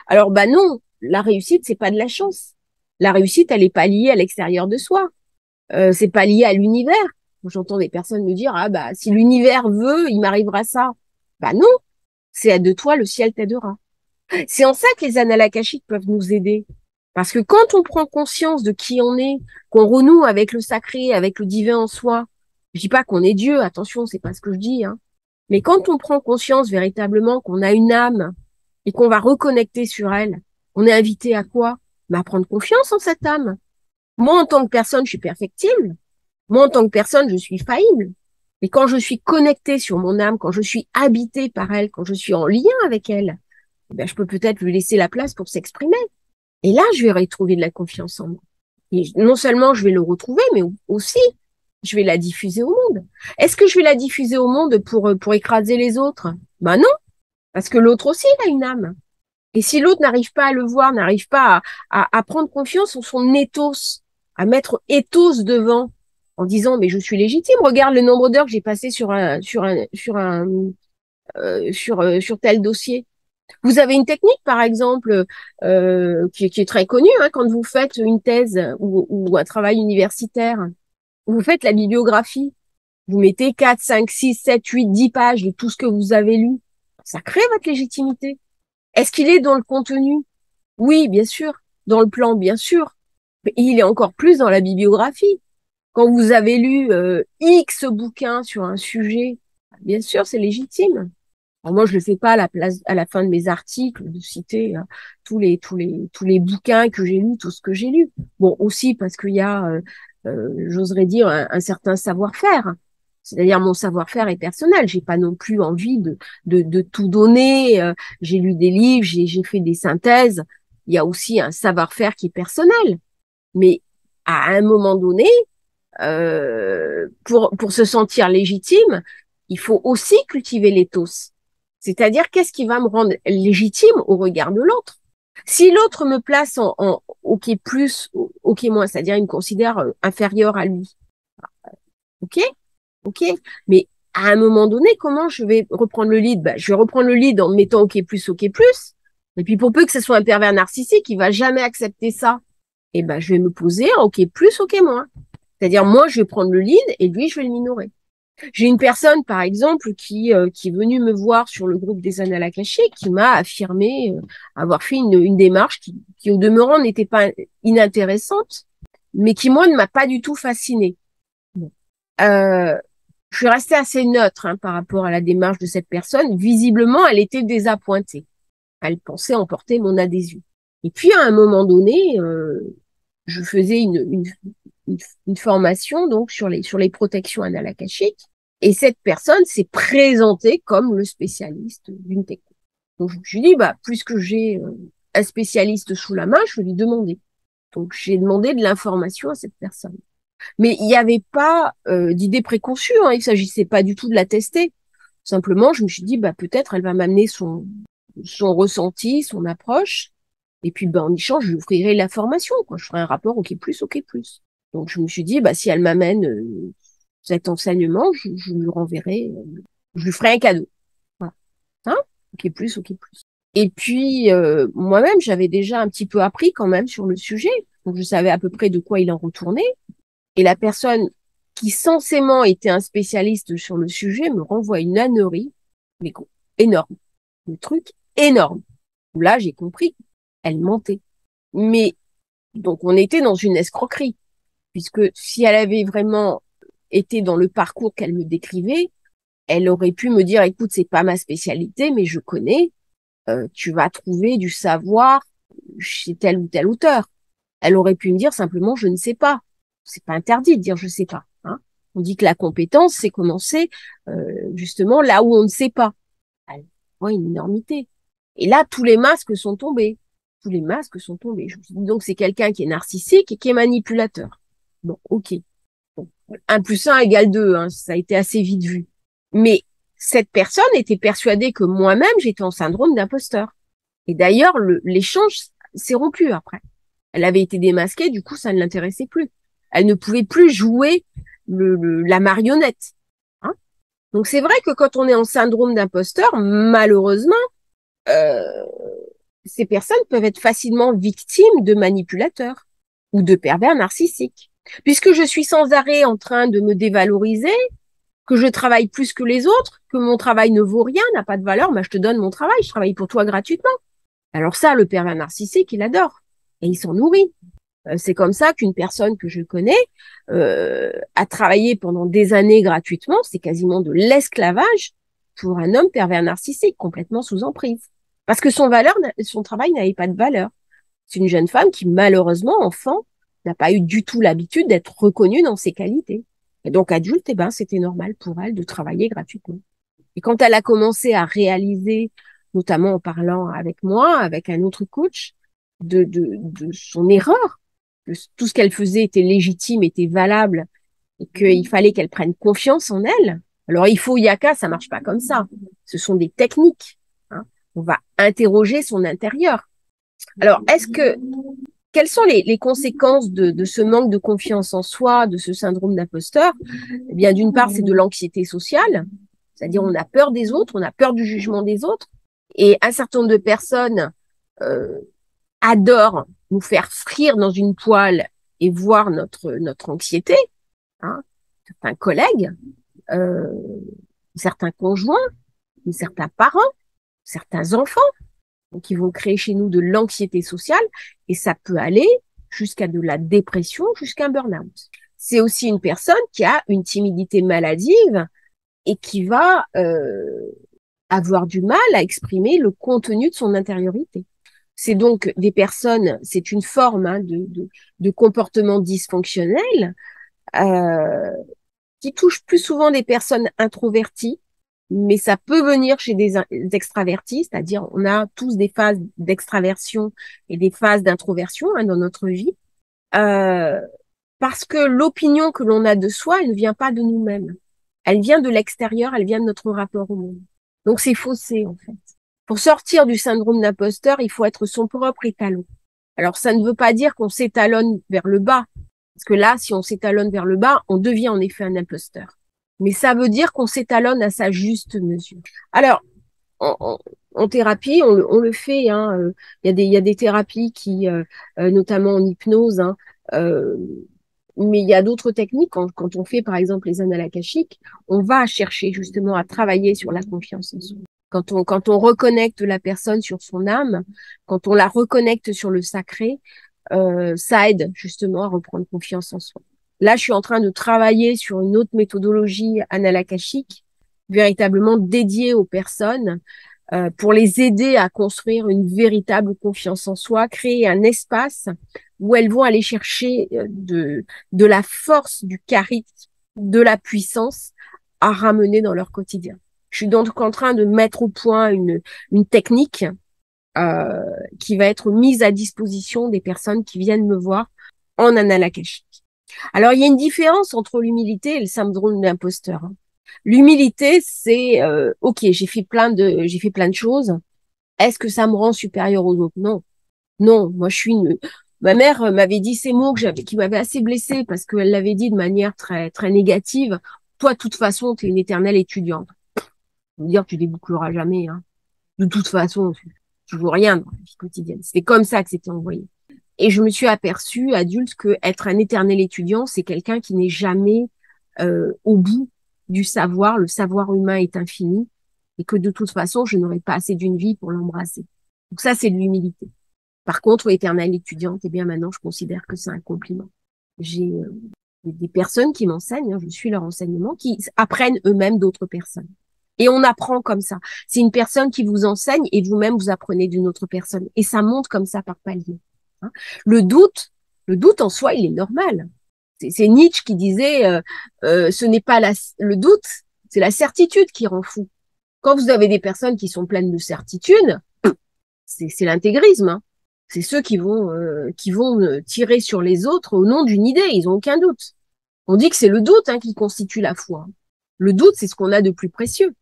Alors, bah non, la réussite, c'est pas de la chance. La réussite, elle est pas liée à l'extérieur de soi. C'est pas lié à l'univers. J'entends des personnes me dire, ah bah, si l'univers veut, il m'arrivera ça. Bah non, c'est de toi, le ciel t'aidera. C'est en ça que les annales akashiques peuvent nous aider. Parce que quand on prend conscience de qui on est, qu'on renoue avec le sacré, avec le divin en soi, je dis pas qu'on est Dieu, attention, c'est pas ce que je dis, mais quand on prend conscience véritablement qu'on a une âme et qu'on va reconnecter sur elle, on est invité à quoi? À prendre confiance en cette âme. Moi, en tant que personne, je suis perfectible. Moi, en tant que personne, je suis faillible. Mais quand je suis connectée sur mon âme, quand je suis habitée par elle, quand je suis en lien avec elle, ben, je peux peut-être lui laisser la place pour s'exprimer. Et là, je vais retrouver de la confiance en moi. Et non seulement je vais le retrouver, mais aussi, je vais la diffuser au monde. Est-ce que je vais la diffuser au monde pour écraser les autres? Ben non, parce que l'autre aussi, il a une âme. Et si l'autre n'arrive pas à le voir, n'arrive pas à prendre confiance en son ethos, à mettre ethos devant, en disant, mais je suis légitime, regarde le nombre d'heures que j'ai passé sur tel dossier. Vous avez une technique, par exemple, qui est très connue, quand vous faites une thèse ou un travail universitaire, vous faites la bibliographie. Vous mettez 4, 5, 6, 7, 8, 10 pages de tout ce que vous avez lu. Ça crée votre légitimité. Est-ce qu'il est dans le contenu? Oui, bien sûr. Dans le plan, bien sûr. Mais il est encore plus dans la bibliographie. Quand vous avez lu X bouquins sur un sujet, bien sûr, c'est légitime. Alors moi, je le fais pas à la place, à la fin de mes articles, de citer tous les bouquins que j'ai lus, tout ce que j'ai lu. Bon, aussi parce qu'il y a, j'oserais dire, un certain savoir-faire. C'est-à-dire mon savoir-faire est personnel. J'ai pas non plus envie de tout donner. J'ai lu des livres, j'ai fait des synthèses. Il y a aussi un savoir-faire qui est personnel. Mais à un moment donné, pour se sentir légitime, il faut aussi cultiver l'éthos. C'est-à-dire, qu'est-ce qui va me rendre légitime au regard de l'autre? Si l'autre me place en OK plus, OK moins, c'est-à-dire il me considère inférieur à lui, OK, OK, mais à un moment donné, comment je vais reprendre le lead? Ben, je vais reprendre le lead en me mettant OK plus, OK plus. Et puis pour peu que ce soit un pervers narcissique, il va jamais accepter ça. Et ben, je vais me poser en OK plus, OK moins. C'est-à-dire, moi, je vais prendre le lead et lui, je vais le minorer. J'ai une personne, par exemple, qui est venue me voir sur le groupe des Annales Akashiques, qui m'a affirmé avoir fait une démarche qui, au demeurant, n'était pas inintéressante, mais qui, moi, ne m'a pas du tout fascinée. Bon. Je suis restée assez neutre par rapport à la démarche de cette personne. Visiblement, elle était désappointée. Elle pensait emporter mon adhésion. Et puis, à un moment donné, je faisais une formation donc sur les protections anales akashiques. Et cette personne s'est présentée comme le spécialiste d'une technique. Donc je me suis dit, bah, puisque j'ai un spécialiste sous la main, je vais lui demander. Donc j'ai demandé de l'information à cette personne. Mais il n'y avait pas d'idée préconçue, hein, il ne s'agissait pas du tout de la tester. Simplement, je me suis dit, bah, peut-être elle va m'amener son ressenti, son approche. Et puis, ben, en échange, je lui offrirai l'information, quoi. Je ferai un rapport OK+, OK+. Donc, je me suis dit, bah, si elle m'amène cet enseignement, je lui renverrai, je lui ferai un cadeau. Voilà. Hein? OK+, OK+. Et puis, moi-même, j'avais déjà un petit peu appris quand même sur le sujet. Donc, je savais à peu près de quoi il en retournait. Et la personne qui censément était un spécialiste sur le sujet me renvoie une ânerie, mais énorme. Le truc énorme. Là, j'ai compris. Elle mentait. Mais, donc, on était dans une escroquerie. Puisque si elle avait vraiment été dans le parcours qu'elle me décrivait, elle aurait pu me dire, écoute, c'est pas ma spécialité, mais je connais, tu vas trouver du savoir chez tel ou tel auteur. Elle aurait pu me dire simplement, je ne sais pas. C'est pas interdit de dire je sais pas. Hein. On dit que la compétence, c'est commencer justement là où on ne sait pas. Elle voit une énormité. Et là, tous les masques sont tombés. Tous les masques sont tombés. Je me dis donc c'est quelqu'un qui est narcissique et qui est manipulateur. Bon, ok. Bon. 1 plus 1 égale 2, hein, ça a été assez vite vu. Mais cette personne était persuadée que moi-même, j'étais en syndrome d'imposteur. Et d'ailleurs, l'échange s'est rompu après. Elle avait été démasquée, du coup, ça ne l'intéressait plus. Elle ne pouvait plus jouer la marionnette. Hein. Donc c'est vrai que quand on est en syndrome d'imposteur, malheureusement, euh, ces personnes peuvent être facilement victimes de manipulateurs ou de pervers narcissiques. Puisque je suis sans arrêt en train de me dévaloriser, que je travaille plus que les autres, que mon travail ne vaut rien, n'a pas de valeur, bah, je te donne mon travail, je travaille pour toi gratuitement. Alors ça, le pervers narcissique, il adore. Et il s'en nourrit. C'est comme ça qu'une personne que je connais a travaillé pendant des années gratuitement, c'est quasiment de l'esclavage pour un homme pervers narcissique, complètement sous emprise. Parce que son travail n'avait pas de valeur. C'est une jeune femme qui, malheureusement, enfant, n'a pas eu du tout l'habitude d'être reconnue dans ses qualités. Et donc, adulte, eh ben, c'était normal pour elle de travailler gratuitement. Et quand elle a commencé à réaliser, notamment en parlant avec moi, avec un autre coach, de son erreur, que tout ce qu'elle faisait était légitime, était valable, et qu'il fallait qu'elle prenne confiance en elle. Alors, il faut Yaka, ça marche pas comme ça. Ce sont des techniques. Hein. On va interroger son intérieur. Alors, quelles sont les conséquences de ce manque de confiance en soi, de ce syndrome d'imposteur? Eh bien, d'une part, c'est de l'anxiété sociale, c'est-à-dire on a peur des autres, on a peur du jugement des autres, et un certain nombre de personnes adorent nous faire frire dans une poêle et voir notre anxiété. Hein. Certains collègues, euh, certains conjoints, certains parents, certains enfants, qui vont créer chez nous de l'anxiété sociale, et ça peut aller jusqu'à de la dépression, jusqu'à un burn-out. C'est aussi une personne qui a une timidité maladive et qui va avoir du mal à exprimer le contenu de son intériorité. C'est donc des personnes, c'est une forme de comportement dysfonctionnel euh, qui touche plus souvent des personnes introverties, mais ça peut venir chez des extravertis, c'est-à-dire on a tous des phases d'extraversion et des phases d'introversion dans notre vie, euh, parce que l'opinion que l'on a de soi, elle ne vient pas de nous-mêmes. Elle vient de l'extérieur, elle vient de notre rapport au monde. Donc c'est faussé en fait. Pour sortir du syndrome d'imposteur, il faut être son propre étalon. Alors ça ne veut pas dire qu'on s'étalonne vers le bas, parce que là, si on s'étalonne vers le bas, on devient en effet un imposteur. Mais ça veut dire qu'on s'étalonne à sa juste mesure. Alors, en thérapie, on le fait. Hein, il y a des thérapies qui, notamment en hypnose, hein, euh, mais il y a d'autres techniques. Quand on fait, par exemple, les annales akashiques, on va chercher justement à travailler sur la confiance en soi. Quand on reconnecte la personne sur son âme, quand on la reconnecte sur le sacré, ça aide justement à reprendre confiance en soi. Là, je suis en train de travailler sur une autre méthodologie analakashique, véritablement dédiée aux personnes, pour les aider à construire une véritable confiance en soi, créer un espace où elles vont aller chercher de la force, du charisme, de la puissance à ramener dans leur quotidien. Je suis donc en train de mettre au point une technique euh, qui va être mise à disposition des personnes qui viennent me voir en analakashique. Alors, il y a une différence entre l'humilité et le syndrome d'imposteur. Hein. L'humilité, c'est ok, j'ai fait plein de choses. Est-ce que ça me rend supérieur aux autres? Non, non. Moi, je suis une. Ma mère m'avait dit ces mots qui m'avaient assez blessée parce qu'elle l'avait dit de manière très très négative. Toi, de toute façon, tu es une éternelle étudiante. Je veux dire, tu déboucleras jamais. Hein. De toute façon, tu vaux rien dans la vie quotidienne. C'était comme ça que c'était envoyé. Et je me suis aperçue, adulte, que être un éternel étudiant, c'est quelqu'un qui n'est jamais au bout du savoir. Le savoir humain est infini et que de toute façon, je n'aurais pas assez d'une vie pour l'embrasser. Donc ça, c'est de l'humilité. Par contre, éternelle étudiante, eh bien maintenant, je considère que c'est un compliment. J'ai des personnes qui m'enseignent, hein, je suis leur enseignement, qui apprennent eux-mêmes d'autres personnes. Et on apprend comme ça. C'est une personne qui vous enseigne et vous-même vous apprenez d'une autre personne. Et ça monte comme ça par palier. Hein. Le doute, le doute en soi, il est normal. C'est Nietzsche qui disait, ce n'est pas le doute, c'est la certitude qui rend fou. Quand vous avez des personnes qui sont pleines de certitude, c'est l'intégrisme. Hein. C'est ceux qui vont tirer sur les autres au nom d'une idée. Ils ont aucun doute. On dit que c'est le doute qui constitue la foi. Le doute, c'est ce qu'on a de plus précieux.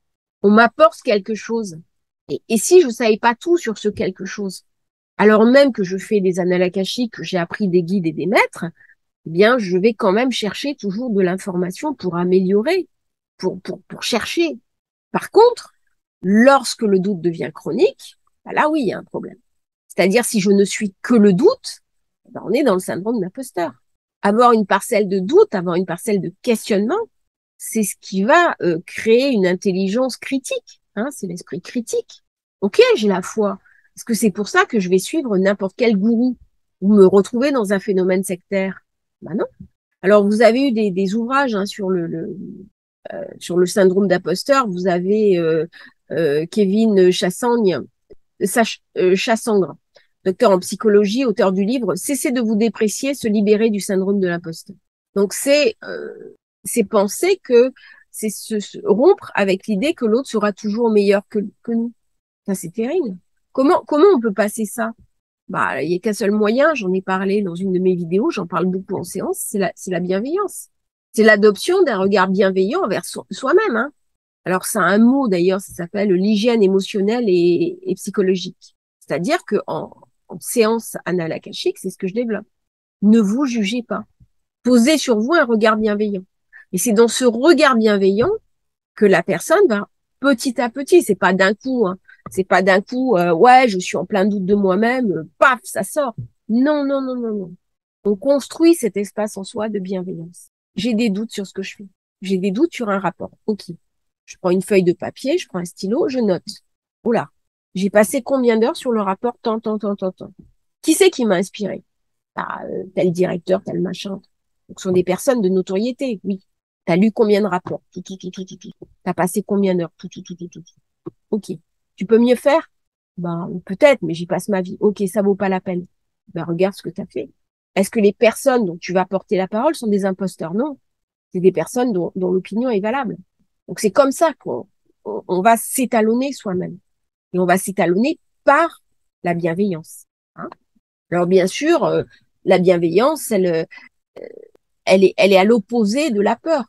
On m'apporte quelque chose. Et si je ne savais pas tout sur ce quelque chose, alors même que je fais des annales akashiques, que j'ai appris des guides et des maîtres, eh bien, je vais quand même chercher toujours de l'information pour améliorer, pour chercher. Par contre, lorsque le doute devient chronique, bah là, oui, il y a un problème. C'est-à-dire, si je ne suis que le doute, ben on est dans le syndrome d'imposteur. Avoir une parcelle de doute, avoir une parcelle de questionnement, c'est ce qui va créer une intelligence critique. Hein, c'est l'esprit critique. Ok, j'ai la foi. Est-ce que c'est pour ça que je vais suivre n'importe quel gourou ou me retrouver dans un phénomène sectaire? Ben non. Alors, vous avez eu des ouvrages hein, sur le syndrome d'imposteur. Vous avez Kevin Chassangre, docteur en psychologie, auteur du livre Cessez de vous déprécier, se libérer du syndrome de l'imposteur. Donc, c'est penser que c'est se rompre avec l'idée que l'autre sera toujours meilleur que nous. Ça, c'est terrible. Comment on peut passer ça? Bah, il n'y a qu'un seul moyen, j'en ai parlé dans une de mes vidéos, j'en parle beaucoup en séance, c'est la bienveillance. C'est l'adoption d'un regard bienveillant envers soi-même. Hein. Alors, ça a un mot d'ailleurs, ça s'appelle l'hygiène émotionnelle et psychologique. C'est-à-dire que en séance anale akashique, c'est ce que je développe. Ne vous jugez pas. Posez sur vous un regard bienveillant. Et c'est dans ce regard bienveillant que la personne va petit à petit, c'est pas d'un coup, hein, c'est pas d'un coup, ouais, je suis en plein doute de moi-même, paf, ça sort. Non, non, non, non, non. On construit cet espace en soi de bienveillance. J'ai des doutes sur ce que je fais. J'ai des doutes sur un rapport. Ok. Je prends une feuille de papier, je prends un stylo, je note. Oula, j'ai passé combien d'heures sur le rapport tant, tant, tant, tant, tant. Qui c'est qui m'a inspiré? Ah, tel directeur, tel machin. Donc, ce sont des personnes de notoriété, oui. T'as lu combien de rapports? Tout. T'as passé combien d'heures? Tout. Ok. Tu peux mieux faire? Ben, peut-être, mais j'y passe ma vie. Ok, ça vaut pas la peine. Ben, regarde ce que tu as fait. Est-ce que les personnes dont tu vas porter la parole sont des imposteurs? Non. C'est des personnes dont l'opinion est valable. Donc, c'est comme ça qu'on va s'étalonner soi-même. Et on va s'étalonner par la bienveillance. Hein. Alors, bien sûr, la bienveillance, elle est à l'opposé de la peur.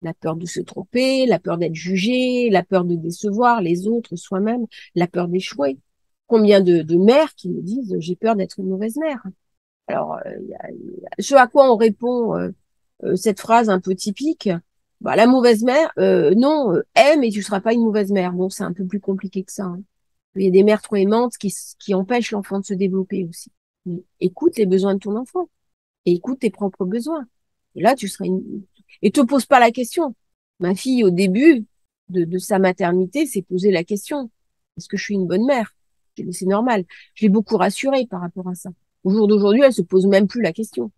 La peur de se tromper, la peur d'être jugé, la peur de décevoir les autres, soi-même, la peur d'échouer. Combien de mères qui me disent j'ai peur d'être une mauvaise mère. Alors, ce à quoi on répond cette phrase un peu typique, bah, la mauvaise mère, non, aime et tu seras pas une mauvaise mère. Bon, c'est un peu plus compliqué que ça. Hein. Il y a des mères trop aimantes qui empêchent l'enfant de se développer aussi. Mais écoute les besoins de ton enfant et écoute tes propres besoins. Et là, tu seras une... Et te pose pas la question. Ma fille, au début de sa maternité, s'est posé la question. Est-ce que je suis une bonne mère? C'est normal. Je l'ai beaucoup rassurée par rapport à ça. Au jour d'aujourd'hui, elle se pose même plus la question.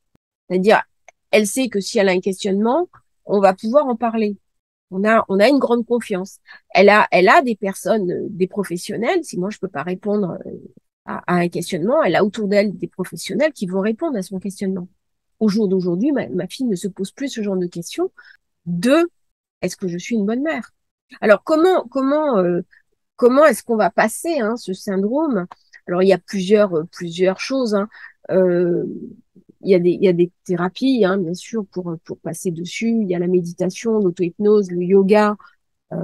C'est-à-dire, elle sait que si elle a un questionnement, on va pouvoir en parler. On a une grande confiance. Elle a des personnes, des professionnels. Si moi je peux pas répondre à un questionnement, elle a autour d'elle des professionnels qui vont répondre à son questionnement. Au jour d'aujourd'hui, ma fille ne se pose plus ce genre de questions de est-ce que je suis une bonne mère? Alors comment est-ce qu'on va passer ce syndrome? Alors il y a plusieurs choses. Hein. Euh, il y a des thérapies, hein, bien sûr, pour passer dessus. Il y a la méditation, l'auto-hypnose, le yoga. Euh,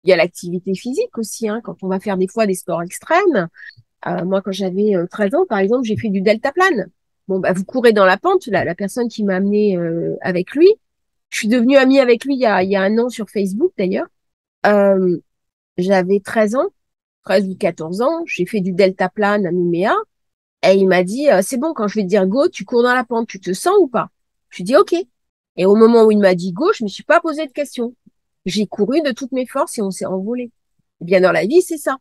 il y a l'activité physique aussi. Hein, quand on va faire des fois des sports extrêmes. Moi, quand j'avais 13 ans, par exemple, j'ai fait du deltaplane. Bon, bah, vous courez dans la pente. La personne qui m'a amené avec lui, je suis devenue amie avec lui il y a un an sur Facebook d'ailleurs. Euh, J'avais 13 ans, 13 ou 14 ans. J'ai fait du deltaplane à Nouméa. Et il m'a dit, c'est bon, quand je vais te dire go, tu cours dans la pente, tu te sens ou pas? Je lui ai dit, OK. Et au moment où il m'a dit go, je me suis pas posé de questions. J'ai couru de toutes mes forces et on s'est envolé. Eh bien, dans la vie, c'est ça.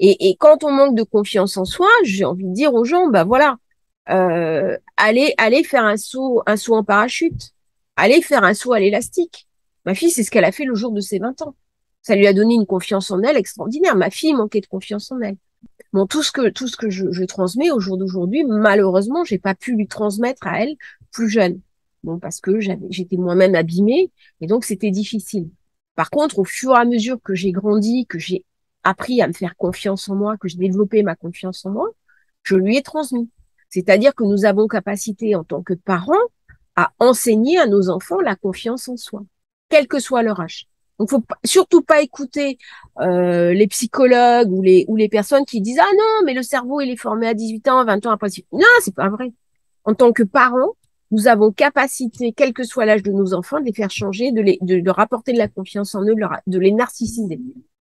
Et quand on manque de confiance en soi, j'ai envie de dire aux gens, bah voilà, allez faire un saut en parachute, allez faire un saut à l'élastique. Ma fille, c'est ce qu'elle a fait le jour de ses 20 ans. Ça lui a donné une confiance en elle extraordinaire. Ma fille manquait de confiance en elle. Bon, tout ce que je transmets au jour d'aujourd'hui, malheureusement, j'ai pas pu lui transmettre à elle plus jeune. Bon, parce que j'étais moi-même abîmée et donc c'était difficile. Par contre, au fur et à mesure que j'ai grandi, que j'ai appris à me faire confiance en moi, que j'ai développé ma confiance en moi, je lui ai transmis. C'est-à-dire que nous avons capacité en tant que parents à enseigner à nos enfants la confiance en soi, quel que soit leur âge. Donc, surtout pas écouter les psychologues ou les personnes qui disent ah non mais le cerveau il est formé à 18 ans, 20 ans après. Non, c'est pas vrai. En tant que parents, nous avons capacité, quel que soit l'âge de nos enfants, de les faire changer, de leur apporter de la confiance en eux, de les narcissiser.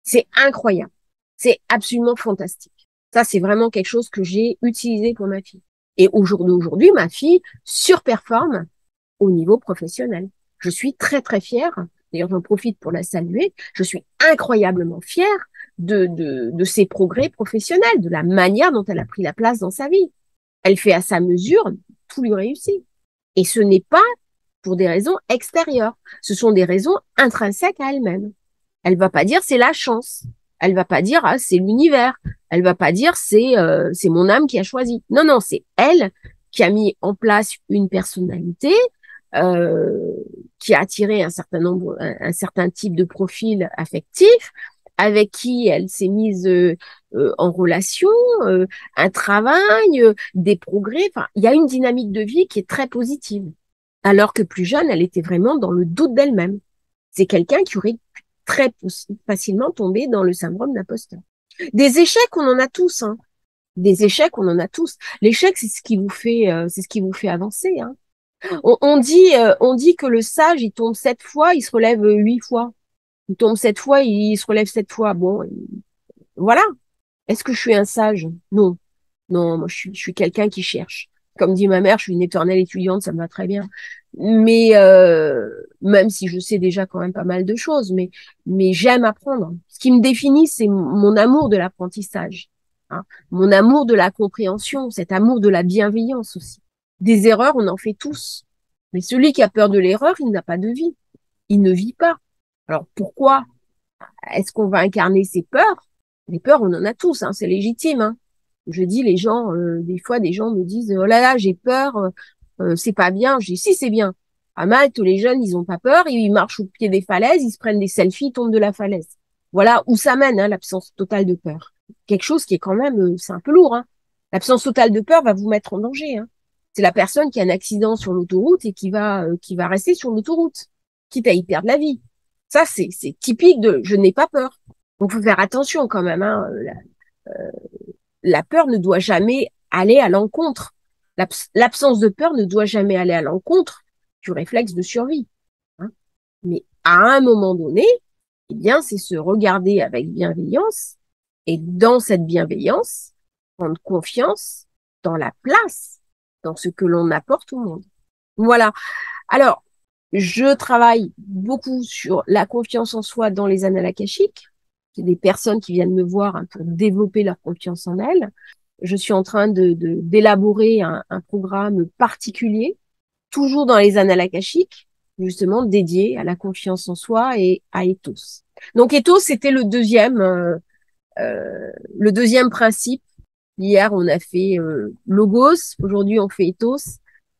C'est incroyable. C'est absolument fantastique. Ça, c'est vraiment quelque chose que j'ai utilisé pour ma fille. Et au jour d'aujourd'hui, ma fille surperforme au niveau professionnel. Je suis très, très fière. D'ailleurs, j'en profite pour la saluer. Je suis incroyablement fière de ses progrès professionnels, de la manière dont elle a pris la place dans sa vie. Elle fait à sa mesure, tout lui réussit. Et ce n'est pas pour des raisons extérieures. Ce sont des raisons intrinsèques à elle-même. Elle va pas dire c'est la chance. Elle va pas dire ah, c'est l'univers. Elle va pas dire c'est mon âme qui a choisi. Non, non, c'est elle qui a mis en place une personnalité, euh, qui a attiré un certain type de profil affectif, avec qui elle s'est mise en relation, un travail, des progrès. Enfin, il y a une dynamique de vie qui est très positive. Alors que plus jeune, elle était vraiment dans le doute d'elle-même. C'est quelqu'un qui aurait pu très facilement tomber dans le syndrome d'imposteur. Des échecs, on en a tous. Hein. Des échecs, on en a tous. L'échec, c'est ce qui vous fait avancer. Hein. On dit que le sage, il tombe 7 fois, il se relève 8 fois. Il tombe 7 fois, il se relève 7 fois. Bon, voilà. Est-ce que je suis un sage? Non. Non, moi, je suis quelqu'un qui cherche. Comme dit ma mère, je suis une éternelle étudiante, ça me va très bien. Mais même si je sais déjà quand même pas mal de choses, mais j'aime apprendre. Ce qui me définit, c'est mon amour de l'apprentissage, hein. Mon amour de la compréhension, cet amour de la bienveillance aussi. Des erreurs, on en fait tous. Mais celui qui a peur de l'erreur, il n'a pas de vie. Il ne vit pas. Alors pourquoi? Est-ce qu'on va incarner ses peurs? Les peurs, on en a tous, hein, c'est légitime. Hein. Je dis, les gens, des fois, des gens me disent, oh là là, j'ai peur, c'est pas bien. Je dis, si, c'est bien. À Malte, les jeunes, ils ont pas peur, ils marchent au pied des falaises, ils se prennent des selfies, ils tombent de la falaise. Voilà où ça mène, hein, l'absence totale de peur. Quelque chose qui est quand même, c'est un peu lourd. Hein. L'absence totale de peur va vous mettre en danger. Hein. C'est la personne qui a un accident sur l'autoroute et qui va rester sur l'autoroute, quitte à y perdre la vie. Ça, c'est typique de je n'ai pas peur. Donc, faut faire attention quand même. Hein. La peur ne doit jamais aller à l'encontre. L'absence de peur ne doit jamais aller à l'encontre du réflexe de survie. Hein. Mais à un moment donné, eh bien, c'est se regarder avec bienveillance et dans cette bienveillance, prendre confiance dans la place, dans ce que l'on apporte au monde. Voilà. Alors, je travaille beaucoup sur la confiance en soi dans les annales akashiques. Il y a des personnes qui viennent me voir, hein, pour développer leur confiance en elles. Je suis en train d'élaborer un programme particulier, toujours dans les annales akashiques, justement dédié à la confiance en soi et à Ethos. Donc Ethos, c'était le deuxième principe. Hier, on a fait Logos, aujourd'hui on fait Ethos,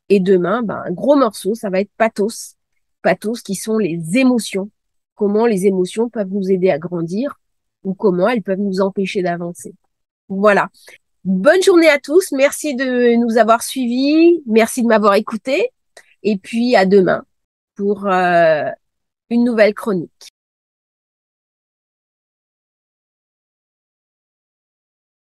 et demain, un gros morceau, ça va être Pathos. Pathos qui sont les émotions. Comment les émotions peuvent nous aider à grandir ou comment elles peuvent nous empêcher d'avancer. Voilà. Bonne journée à tous. Merci de nous avoir suivis. Merci de m'avoir écouté. Et puis à demain pour une nouvelle chronique.